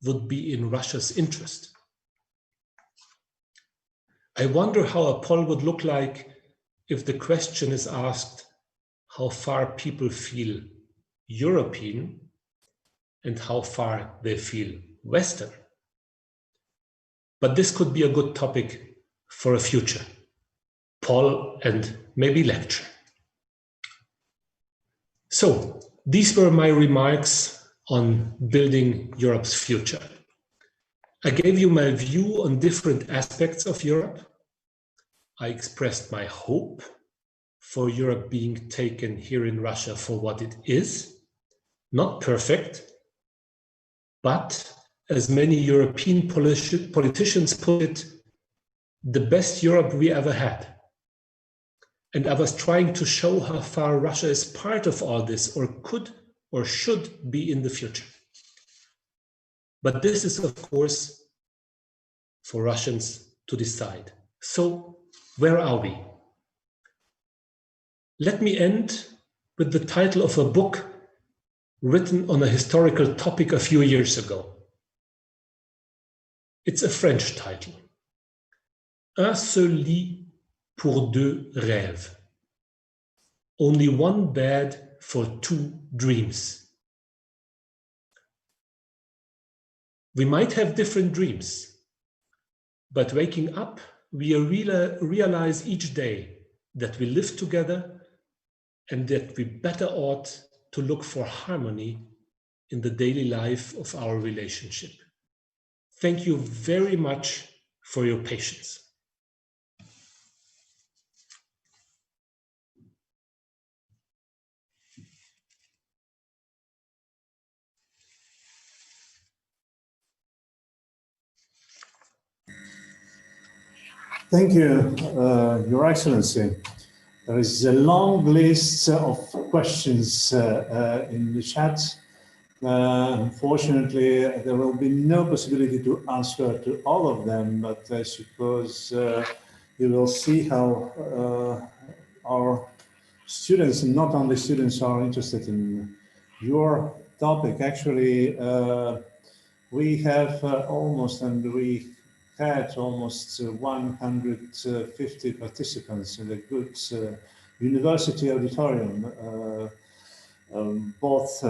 would be in Russia's interest. I wonder how a poll would look like if the question is asked how far people feel European and how far they feel Western. But this could be a good topic for a future poll and maybe lecture. So these were my remarks on building Europe's future. I gave you my view on different aspects of Europe. I expressed my hope for Europe being taken here in Russia for what it is, not perfect, but as many European politicians put it, the best Europe we ever had. And I was trying to show how far Russia is part of all this, or could or should be in the future. But this is, of course, for Russians to decide. So, where are we? Let me end with the title of a book written on a historical topic a few years ago. It's a French title. Un seul lit pour deux rêves. Only one bed for 2 dreams. We might have different dreams, but waking up, we realize each day that we live together and that we better ought to look for harmony in the daily life of our relationship. Thank you very much for your patience. Thank you, Your Excellency. There is a long list of questions in the chat. Unfortunately, there will be no possibility to answer to all of them, but I suppose you will see how our students, and not only students, are interested in your topic. Actually, we have we had almost 150 participants in a good university auditorium, both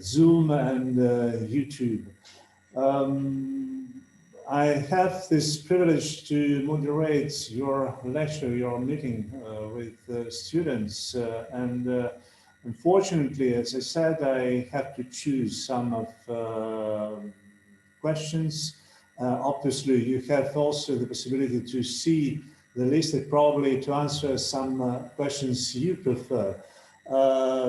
Zoom and YouTube. I have this privilege to moderate your lecture, your meeting with students, and unfortunately, as I said, I have to choose some of questions. Obviously, you have also the possibility to see the list and probably to answer some questions you prefer.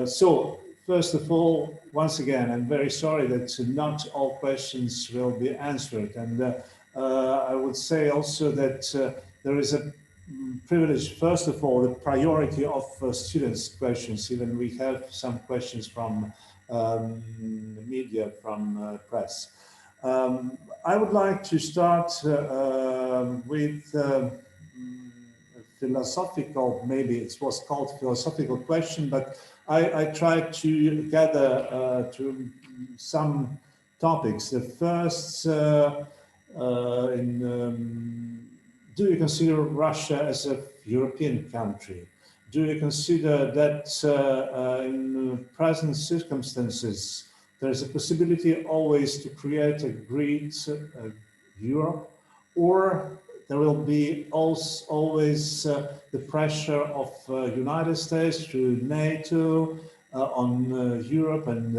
So, first of all, once again, I'm very sorry that not all questions will be answered. And I would say also that there is a privilege, first of all, the priority of students' questions, even we have some questions from media, from press. I would like to start with a philosophical, maybe it was called philosophical question, but I tried to gather to some topics. The first, do you consider Russia as a European country? Do you consider that in present circumstances, there's a possibility always to create a great Europe, or there will be always the pressure of United States through NATO, on Europe and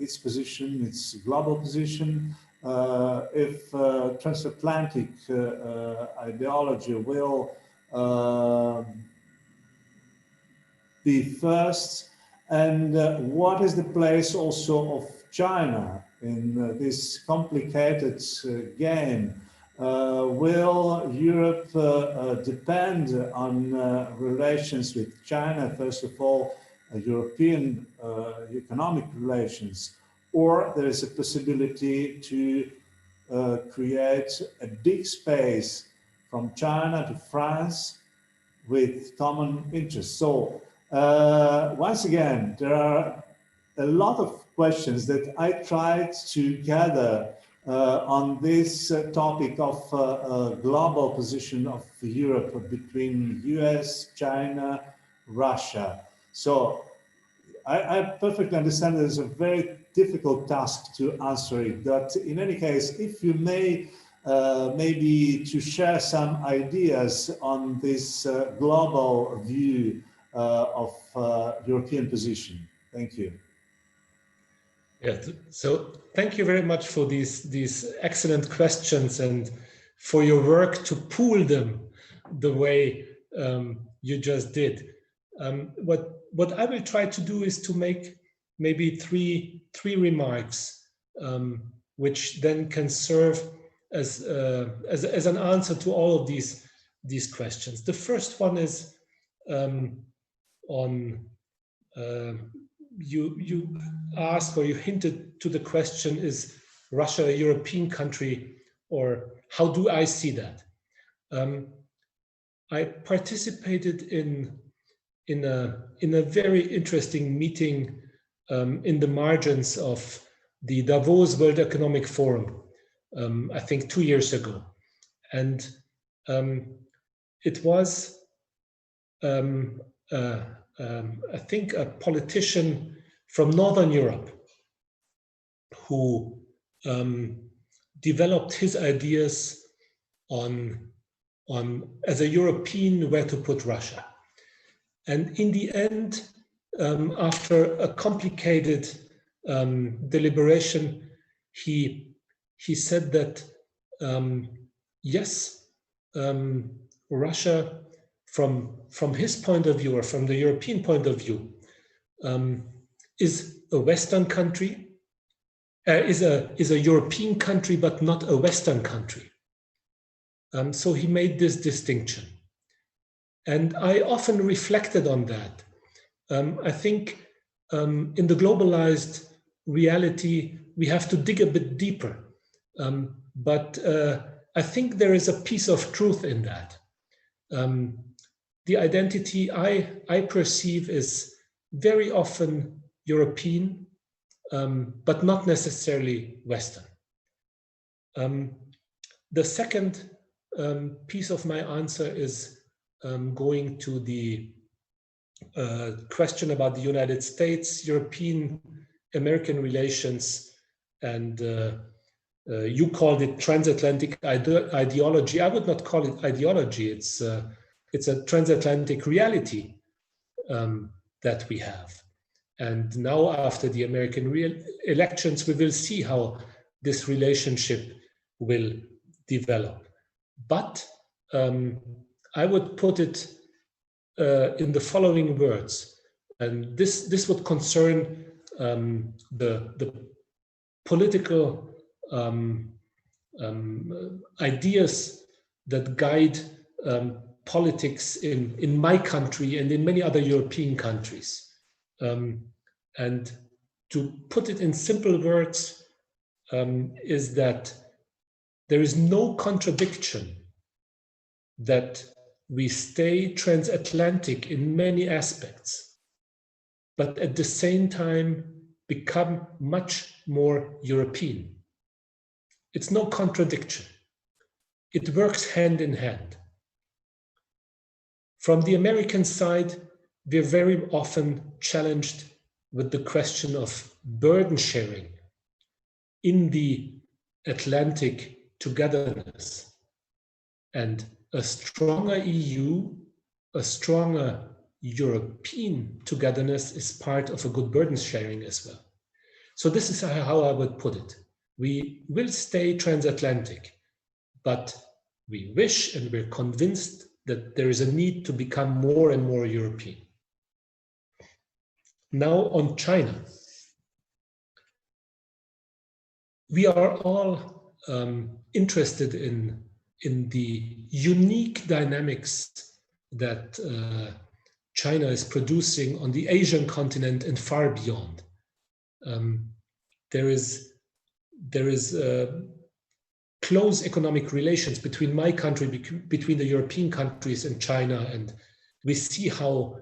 its position, its global position. If transatlantic ideology will be first, and what is the place also of China in this complicated game? Will Europe depend on relations with China, first of all, European economic relations, or there is a possibility to create a big space from China to France with common interests? So once again, there are a lot of questions that I tried to gather on this topic of global position of Europe between US, China, Russia. So I perfectly understand that it's a very difficult task to answer it, but in any case, if you may maybe to share some ideas on this global view of European position. Thank you. Yeah, so thank you very much for these excellent questions and for your work to pool them the way you just did. What I will try to do is to make maybe three remarks, which then can serve as an answer to all of these questions. The first one is on you asked, or you hinted to the question, is Russia a European country, or how do I see that? I participated in a very interesting meeting in the margins of the Davos World Economic Forum, I think 2 years ago. And it was I think a politician from Northern Europe who developed his ideas on as a European where to put Russia. And in the end, after a complicated deliberation, he said that yes, Russia, from his point of view, or from the European point of view, is a Western country, is a European country, but not a Western country. So he made this distinction. And I often reflected on that. I think in the globalized reality, we have to dig a bit deeper. But I think there is a piece of truth in that. The identity I perceive is very often European, but not necessarily Western. The second piece of my answer is going to the question about the United States, European-American relations, and you called it transatlantic ideology. I would not call it ideology. It's a transatlantic reality that we have. And now, after the American elections, we will see how this relationship will develop. But I would put it in the following words, and this would concern the political ideas that guide politics in my country and in many other European countries. And to put it in simple words, is that there is no contradiction that we stay transatlantic in many aspects, but at the same time become much more European. It's no contradiction. It works hand in hand. From the American side, we're very often challenged with the question of burden sharing in the Atlantic togetherness. And a stronger EU, a stronger European togetherness is part of a good burden sharing as well. So this is how I would put it. We will stay transatlantic, but we wish and we're convinced that there is a need to become more and more European. Now on China. We are all interested in the unique dynamics that China is producing on the Asian continent and far beyond. There is close economic relations between my country, between the European countries and China, and we see how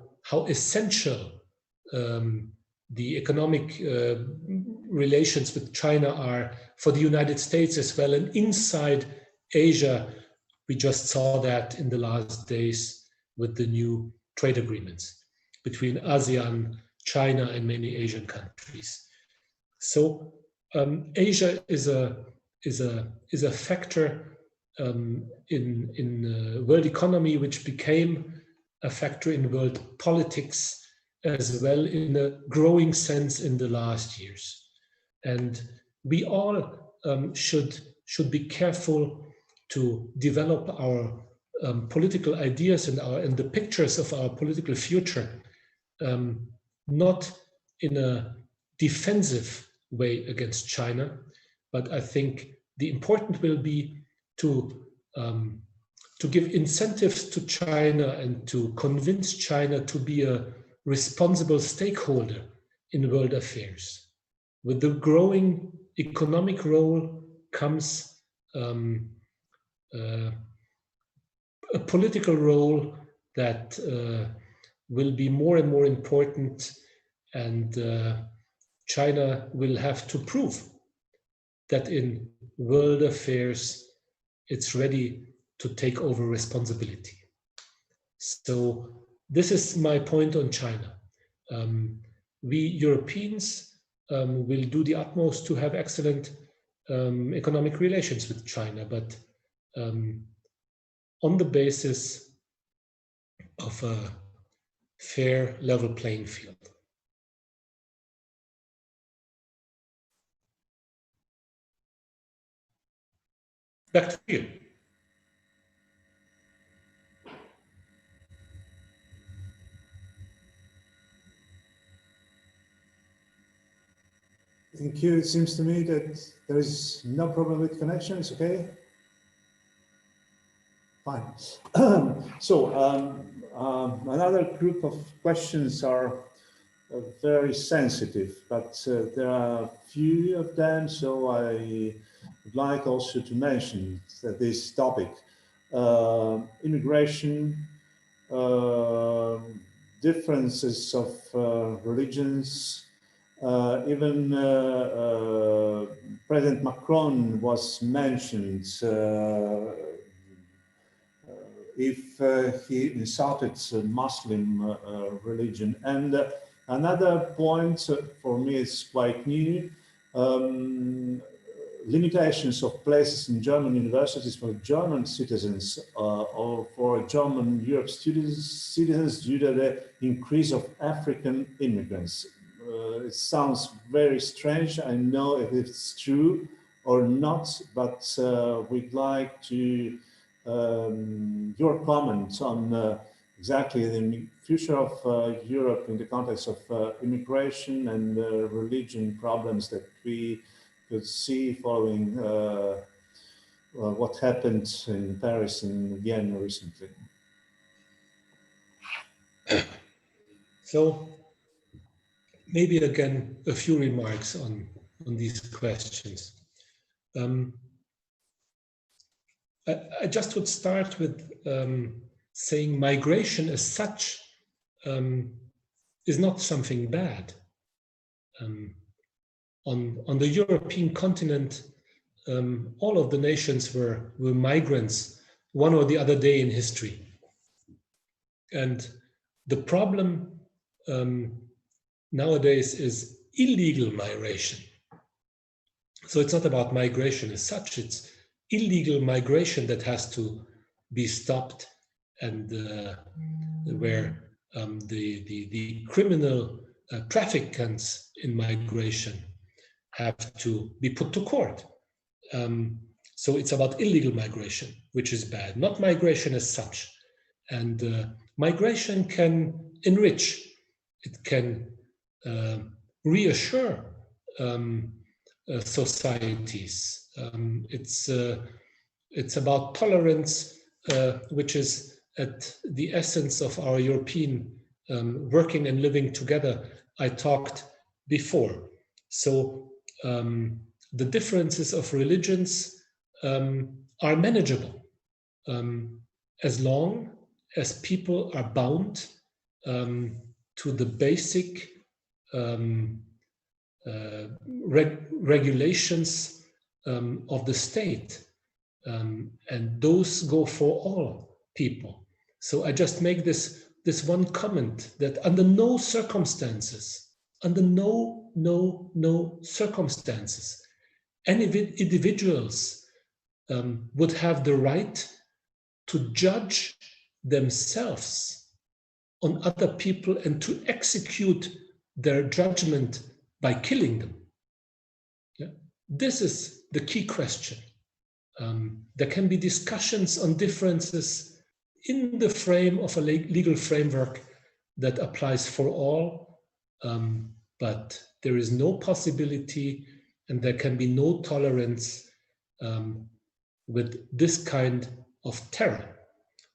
essential the economic relations with China are for the United States as well. And inside Asia, we just saw that in the last days with the new trade agreements between ASEAN, China, and many Asian countries. So Asia is a factor in world economy, which became a factor in world politics as well, in a growing sense in the last years. And we all should be careful to develop our political ideas and the pictures of our political future, not in a defensive way against China, but I think the important will be to give incentives to China and to convince China to be a responsible stakeholder in world affairs. With the growing economic role comes a political role that will be more and more important, and China will have to prove that in world affairs it's ready to take over responsibility. So this is my point on China. We Europeans will do the utmost to have excellent economic relations with China, but on the basis of a fair, level playing field. Back to you. Thank you. It seems to me that there is no problem with connection. It's okay. Fine. So another group of questions are very sensitive, but there are few of them, so I would like also to mention this topic. Immigration, differences of religions, even President Macron was mentioned if he insulted Muslim religion. And another point for me is quite new, limitations of places in German universities for German citizens or for German Europe citizens due to the increase of African immigrants. It sounds very strange. I know if it's true or not, but we'd like to your comments on exactly the future of Europe in the context of immigration and religion problems that we could see following what happened in Paris and Vienna recently. So maybe again a few remarks on these questions. I just would start with saying migration as such is not something bad. On the European continent, all of the nations were migrants one or the other day in history. And the problem nowadays is illegal migration. So it's not about migration as such, it's illegal migration that has to be stopped, and where the criminal traffickants in migration have to be put to court. So it's about illegal migration, which is bad, not migration as such. And migration can enrich, it can reassure societies. It's about tolerance, which is at the essence of our European working and living together I talked before. So the differences of religions are manageable as long as people are bound to the basic regulations of the state, and those go for all people. So I just make this one comment that under no circumstances, any individuals would have the right to judge themselves on other people and to execute their judgment by killing them. Yeah? This is the key question. There can be discussions on differences in the frame of a legal framework that applies for all, but there is no possibility and there can be no tolerance with this kind of terror.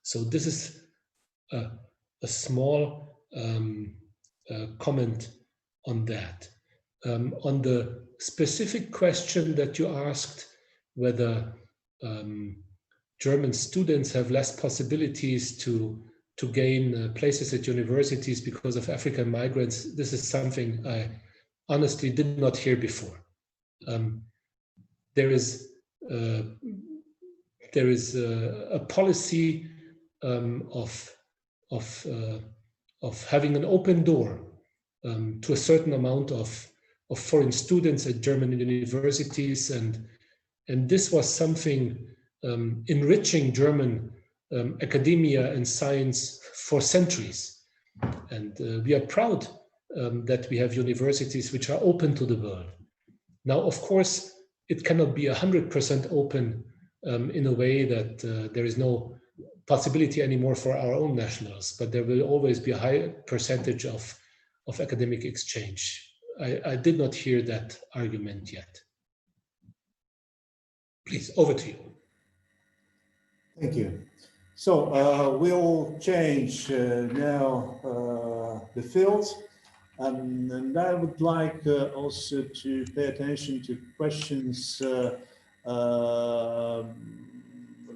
So this is a small comment on that. On the specific question that you asked, whether German students have less possibilities to gain places at universities because of African migrants, this is something I honestly did not hear before. There is a policy of having an open door to a certain amount of foreign students at German universities, and this was something enriching German academia and science for centuries. And we are proud that we have universities which are open to the world. Now, of course, it cannot be 100% open in a way that there is no possibility anymore for our own nationals, but there will always be a high percentage of academic exchange. I did not hear that argument yet. Please, over to you. Thank you. So we'll change now the field, and I would like also to pay attention to questions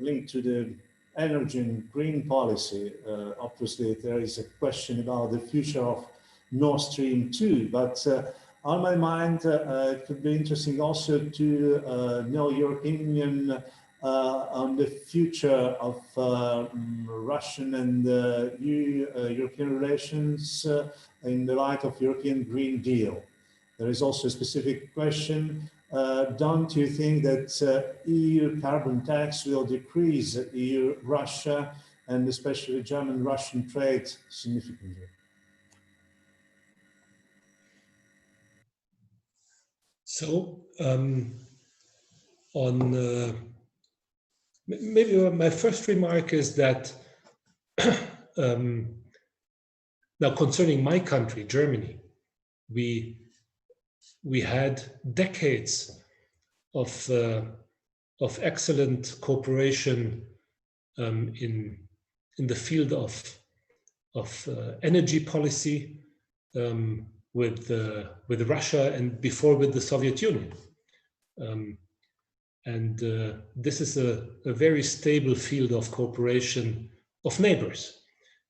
linked to the energy and green policy. Obviously, there is a question about the future of Nord Stream 2, but on my mind, it could be interesting also to know your opinion on the future of Russian and European relations in the light of European Green Deal. There is also a specific question. Don't you think that EU carbon tax will decrease EU-Russia and especially German-Russian trade significantly? So maybe my first remark is that now concerning my country, Germany, we had decades of excellent cooperation in the field of energy policy with Russia and before with the Soviet Union. This is a very stable field of cooperation of neighbors.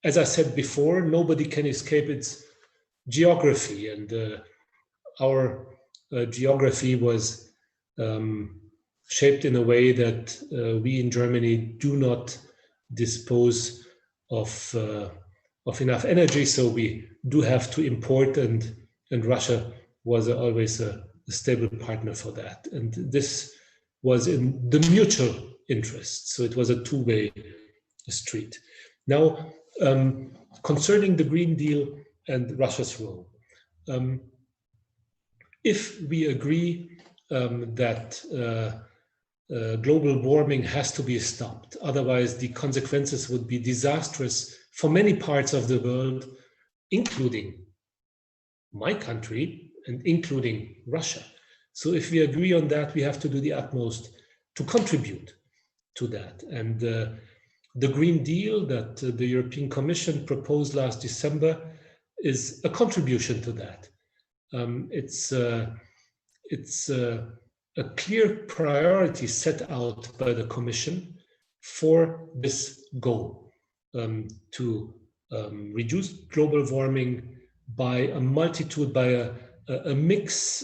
As I said before, nobody can escape its geography, and our geography was shaped in a way that we in Germany do not dispose of enough energy, so we do have to import, and Russia was always a stable partner for that. And this was in the mutual interest, so it was a two-way street. Now, concerning the Green Deal and Russia's role. If we agree that global warming has to be stopped, otherwise the consequences would be disastrous for many parts of the world, including my country and including Russia. So if we agree on that, we have to do the utmost to contribute to that. And the Green Deal that the European Commission proposed last December is a contribution to that. It's a clear priority set out by the Commission for this goal, to reduce global warming by a multitude, by a mix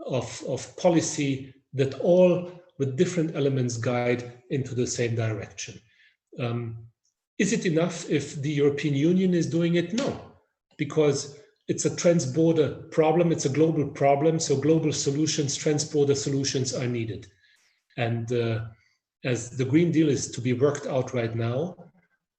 of policy that all with different elements guide into the same direction. Is it enough if the European Union is doing it? No, because it's a trans-border problem, it's a global problem, so global solutions, trans-border solutions are needed. And as the Green Deal is to be worked out right now,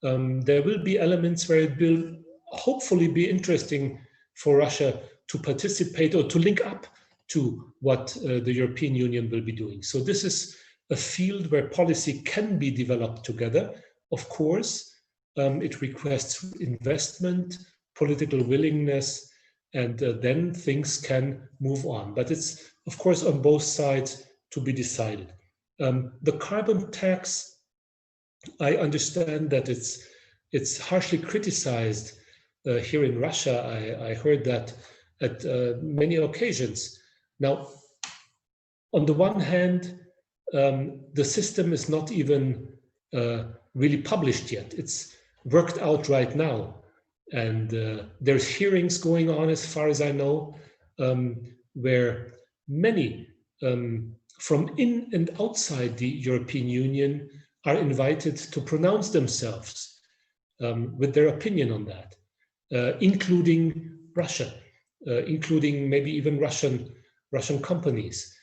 there will be elements where it will hopefully be interesting for Russia to participate or to link up to what the European Union will be doing. So this is a field where policy can be developed together. Of course, it requests investment, political willingness, and then things can move on. But it's, of course, on both sides to be decided. The carbon tax, I understand that it's harshly criticized here in Russia. I heard that at many occasions. Now, on the one hand, the system is not even really published yet. It's worked out right now. And there's hearings going on, as far as I know, where many from in and outside the European Union are invited to pronounce themselves with their opinion on that, including Russia, including maybe even Russian companies.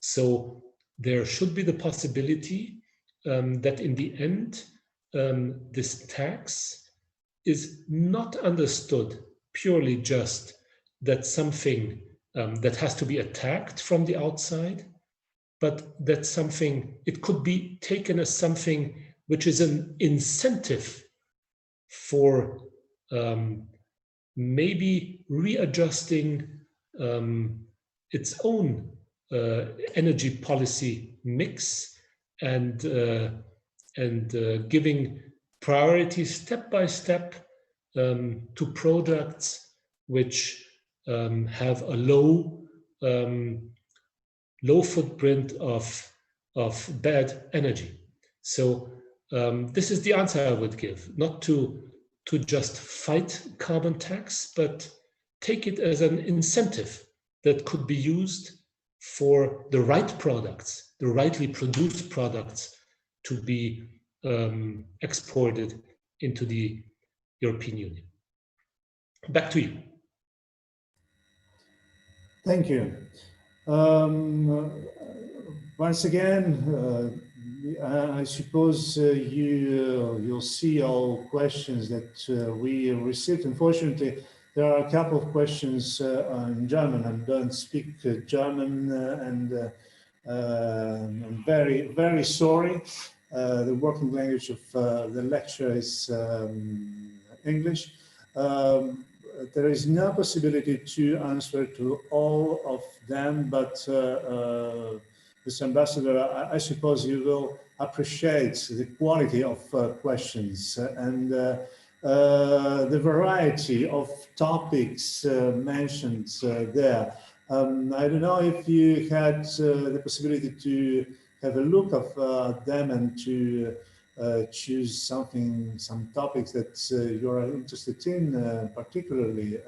So there should be the possibility that in the end, this tax is not understood purely just that something that has to be attacked from the outside, but that something, it could be taken as something which is an incentive for maybe readjusting its own energy policy mix and giving priority step by step to products which have a low footprint of bad energy. So this is the answer I would give, not to just fight carbon tax, but take it as an incentive that could be used for the right products, the rightly produced products, to be exported into the European Union. Back to you. Thank you. Once again, I suppose you'll see all questions that we received. Unfortunately, there are a couple of questions in German. I don't speak German, and I'm very, very sorry. The working language of the lecture is English. There is no possibility to answer to all of them, but Mr. Ambassador, I suppose you will appreciate the quality of questions and the variety of topics mentioned there. I don't know if you had the possibility to have a look of them and to choose some topics that you are interested in, particularly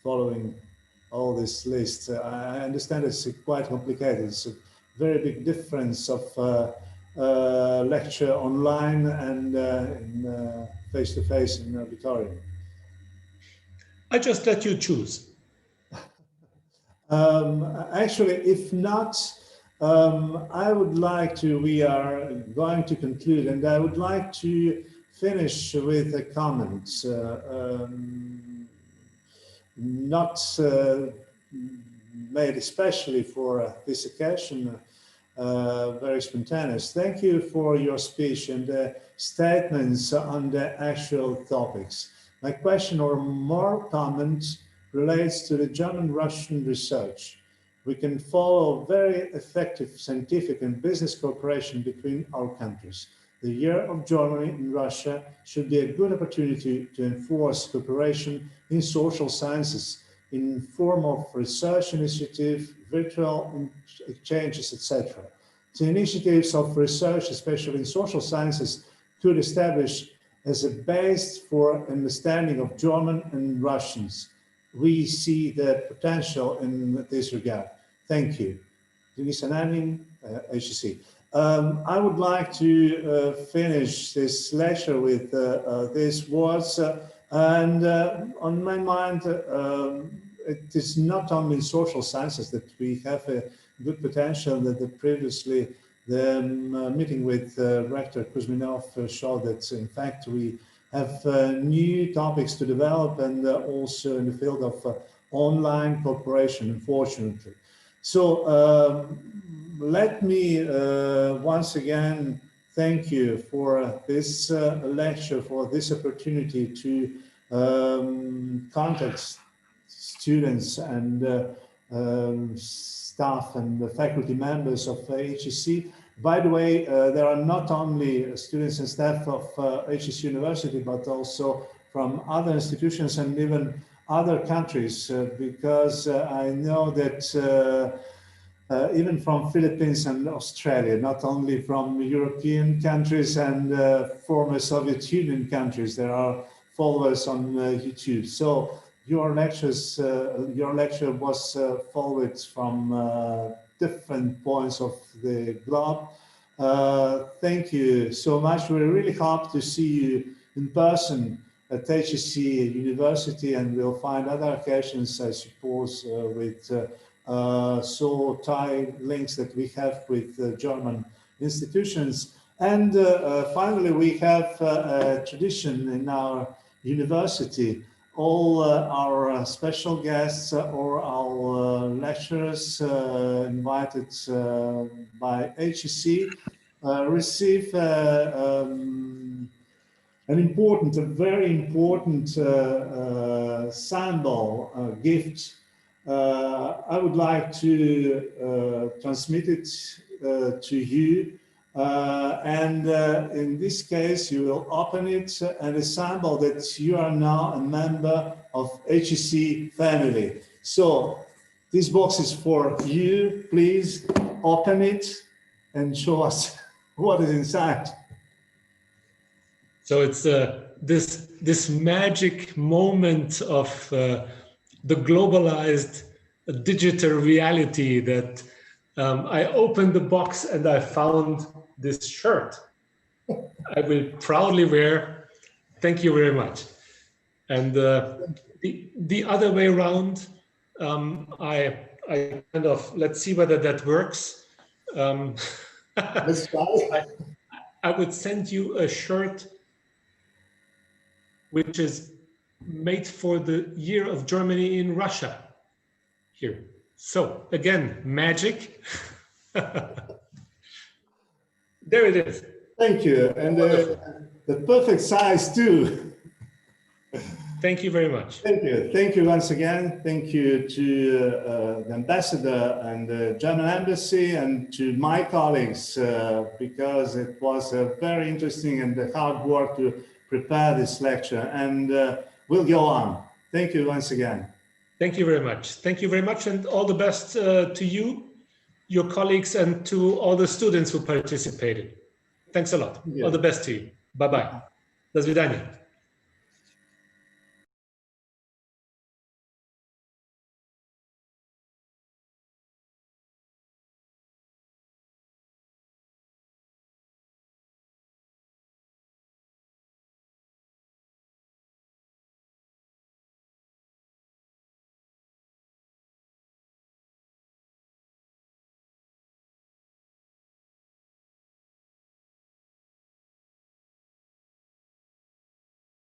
following all this list. I understand it's quite complicated. It's a very big difference of lecture online and in face-to-face in an auditorium. I just let you choose. Actually, if not, I would like to, we are going to conclude, and I would like to finish with a comment, not made especially for this occasion, very spontaneous. Thank you for your speech and statements on the actual topics. My question or more comment relates to the German-Russian research. We can follow very effective scientific and business cooperation between our countries. The Year of Germany in Russia should be a good opportunity to enforce cooperation in social sciences in form of research initiative, virtual exchanges, etc. The initiatives of research, especially in social sciences, could establish as a base for understanding of German and Russians. We see the potential in this regard. Thank you. Denis Ananin, HEC. I would like to finish this lecture with these words. And on my mind, it is not only in social sciences that we have a good potential, that previously the meeting with Rector Kuzminov showed that in fact we have new topics to develop, and also in the field of online cooperation, unfortunately. So let me once again thank you for this lecture, for this opportunity to contact students and staff and the faculty members of HEC. By the way, there are not only students and staff of HEC University, but also from other institutions and even other countries, because I know that even from Philippines and Australia, not only from European countries and former Soviet Union countries, there are followers on YouTube. So your lecture was followed from different points of the globe. Thank you so much. We really hope to see you in person at HEC University, and we'll find other occasions, I suppose, with so tight links that we have with German institutions. And finally, we have a tradition in our university. All our special guests or our lecturers invited by HEC receive an important, a very important symbol, gift. I would like to transmit it to you. And in this case, you will open it and a symbol that you are now a member of HEC family. So this box is for you. Please open it and show us what is inside. So it's this magic moment of the globalized digital reality that I opened the box and I found this shirt I will proudly wear. Thank you very much. And the other way around, I kind of, let's see whether that works. Let's try. I would send you a shirt which is made for the Year of Germany in Russia. Here. So again, magic. There it is. Thank you. And the perfect size too. Thank you very much. Thank you. Thank you once again. Thank you to the ambassador and the German embassy and to my colleagues, because it was a very interesting and hard work to prepare this lecture, and we'll go on. Thank you once again. Thank you very much. Thank you very much, and all the best to you, your colleagues, and to all the students who participated. Thanks a lot. All the best to you. Bye-bye. До свидания.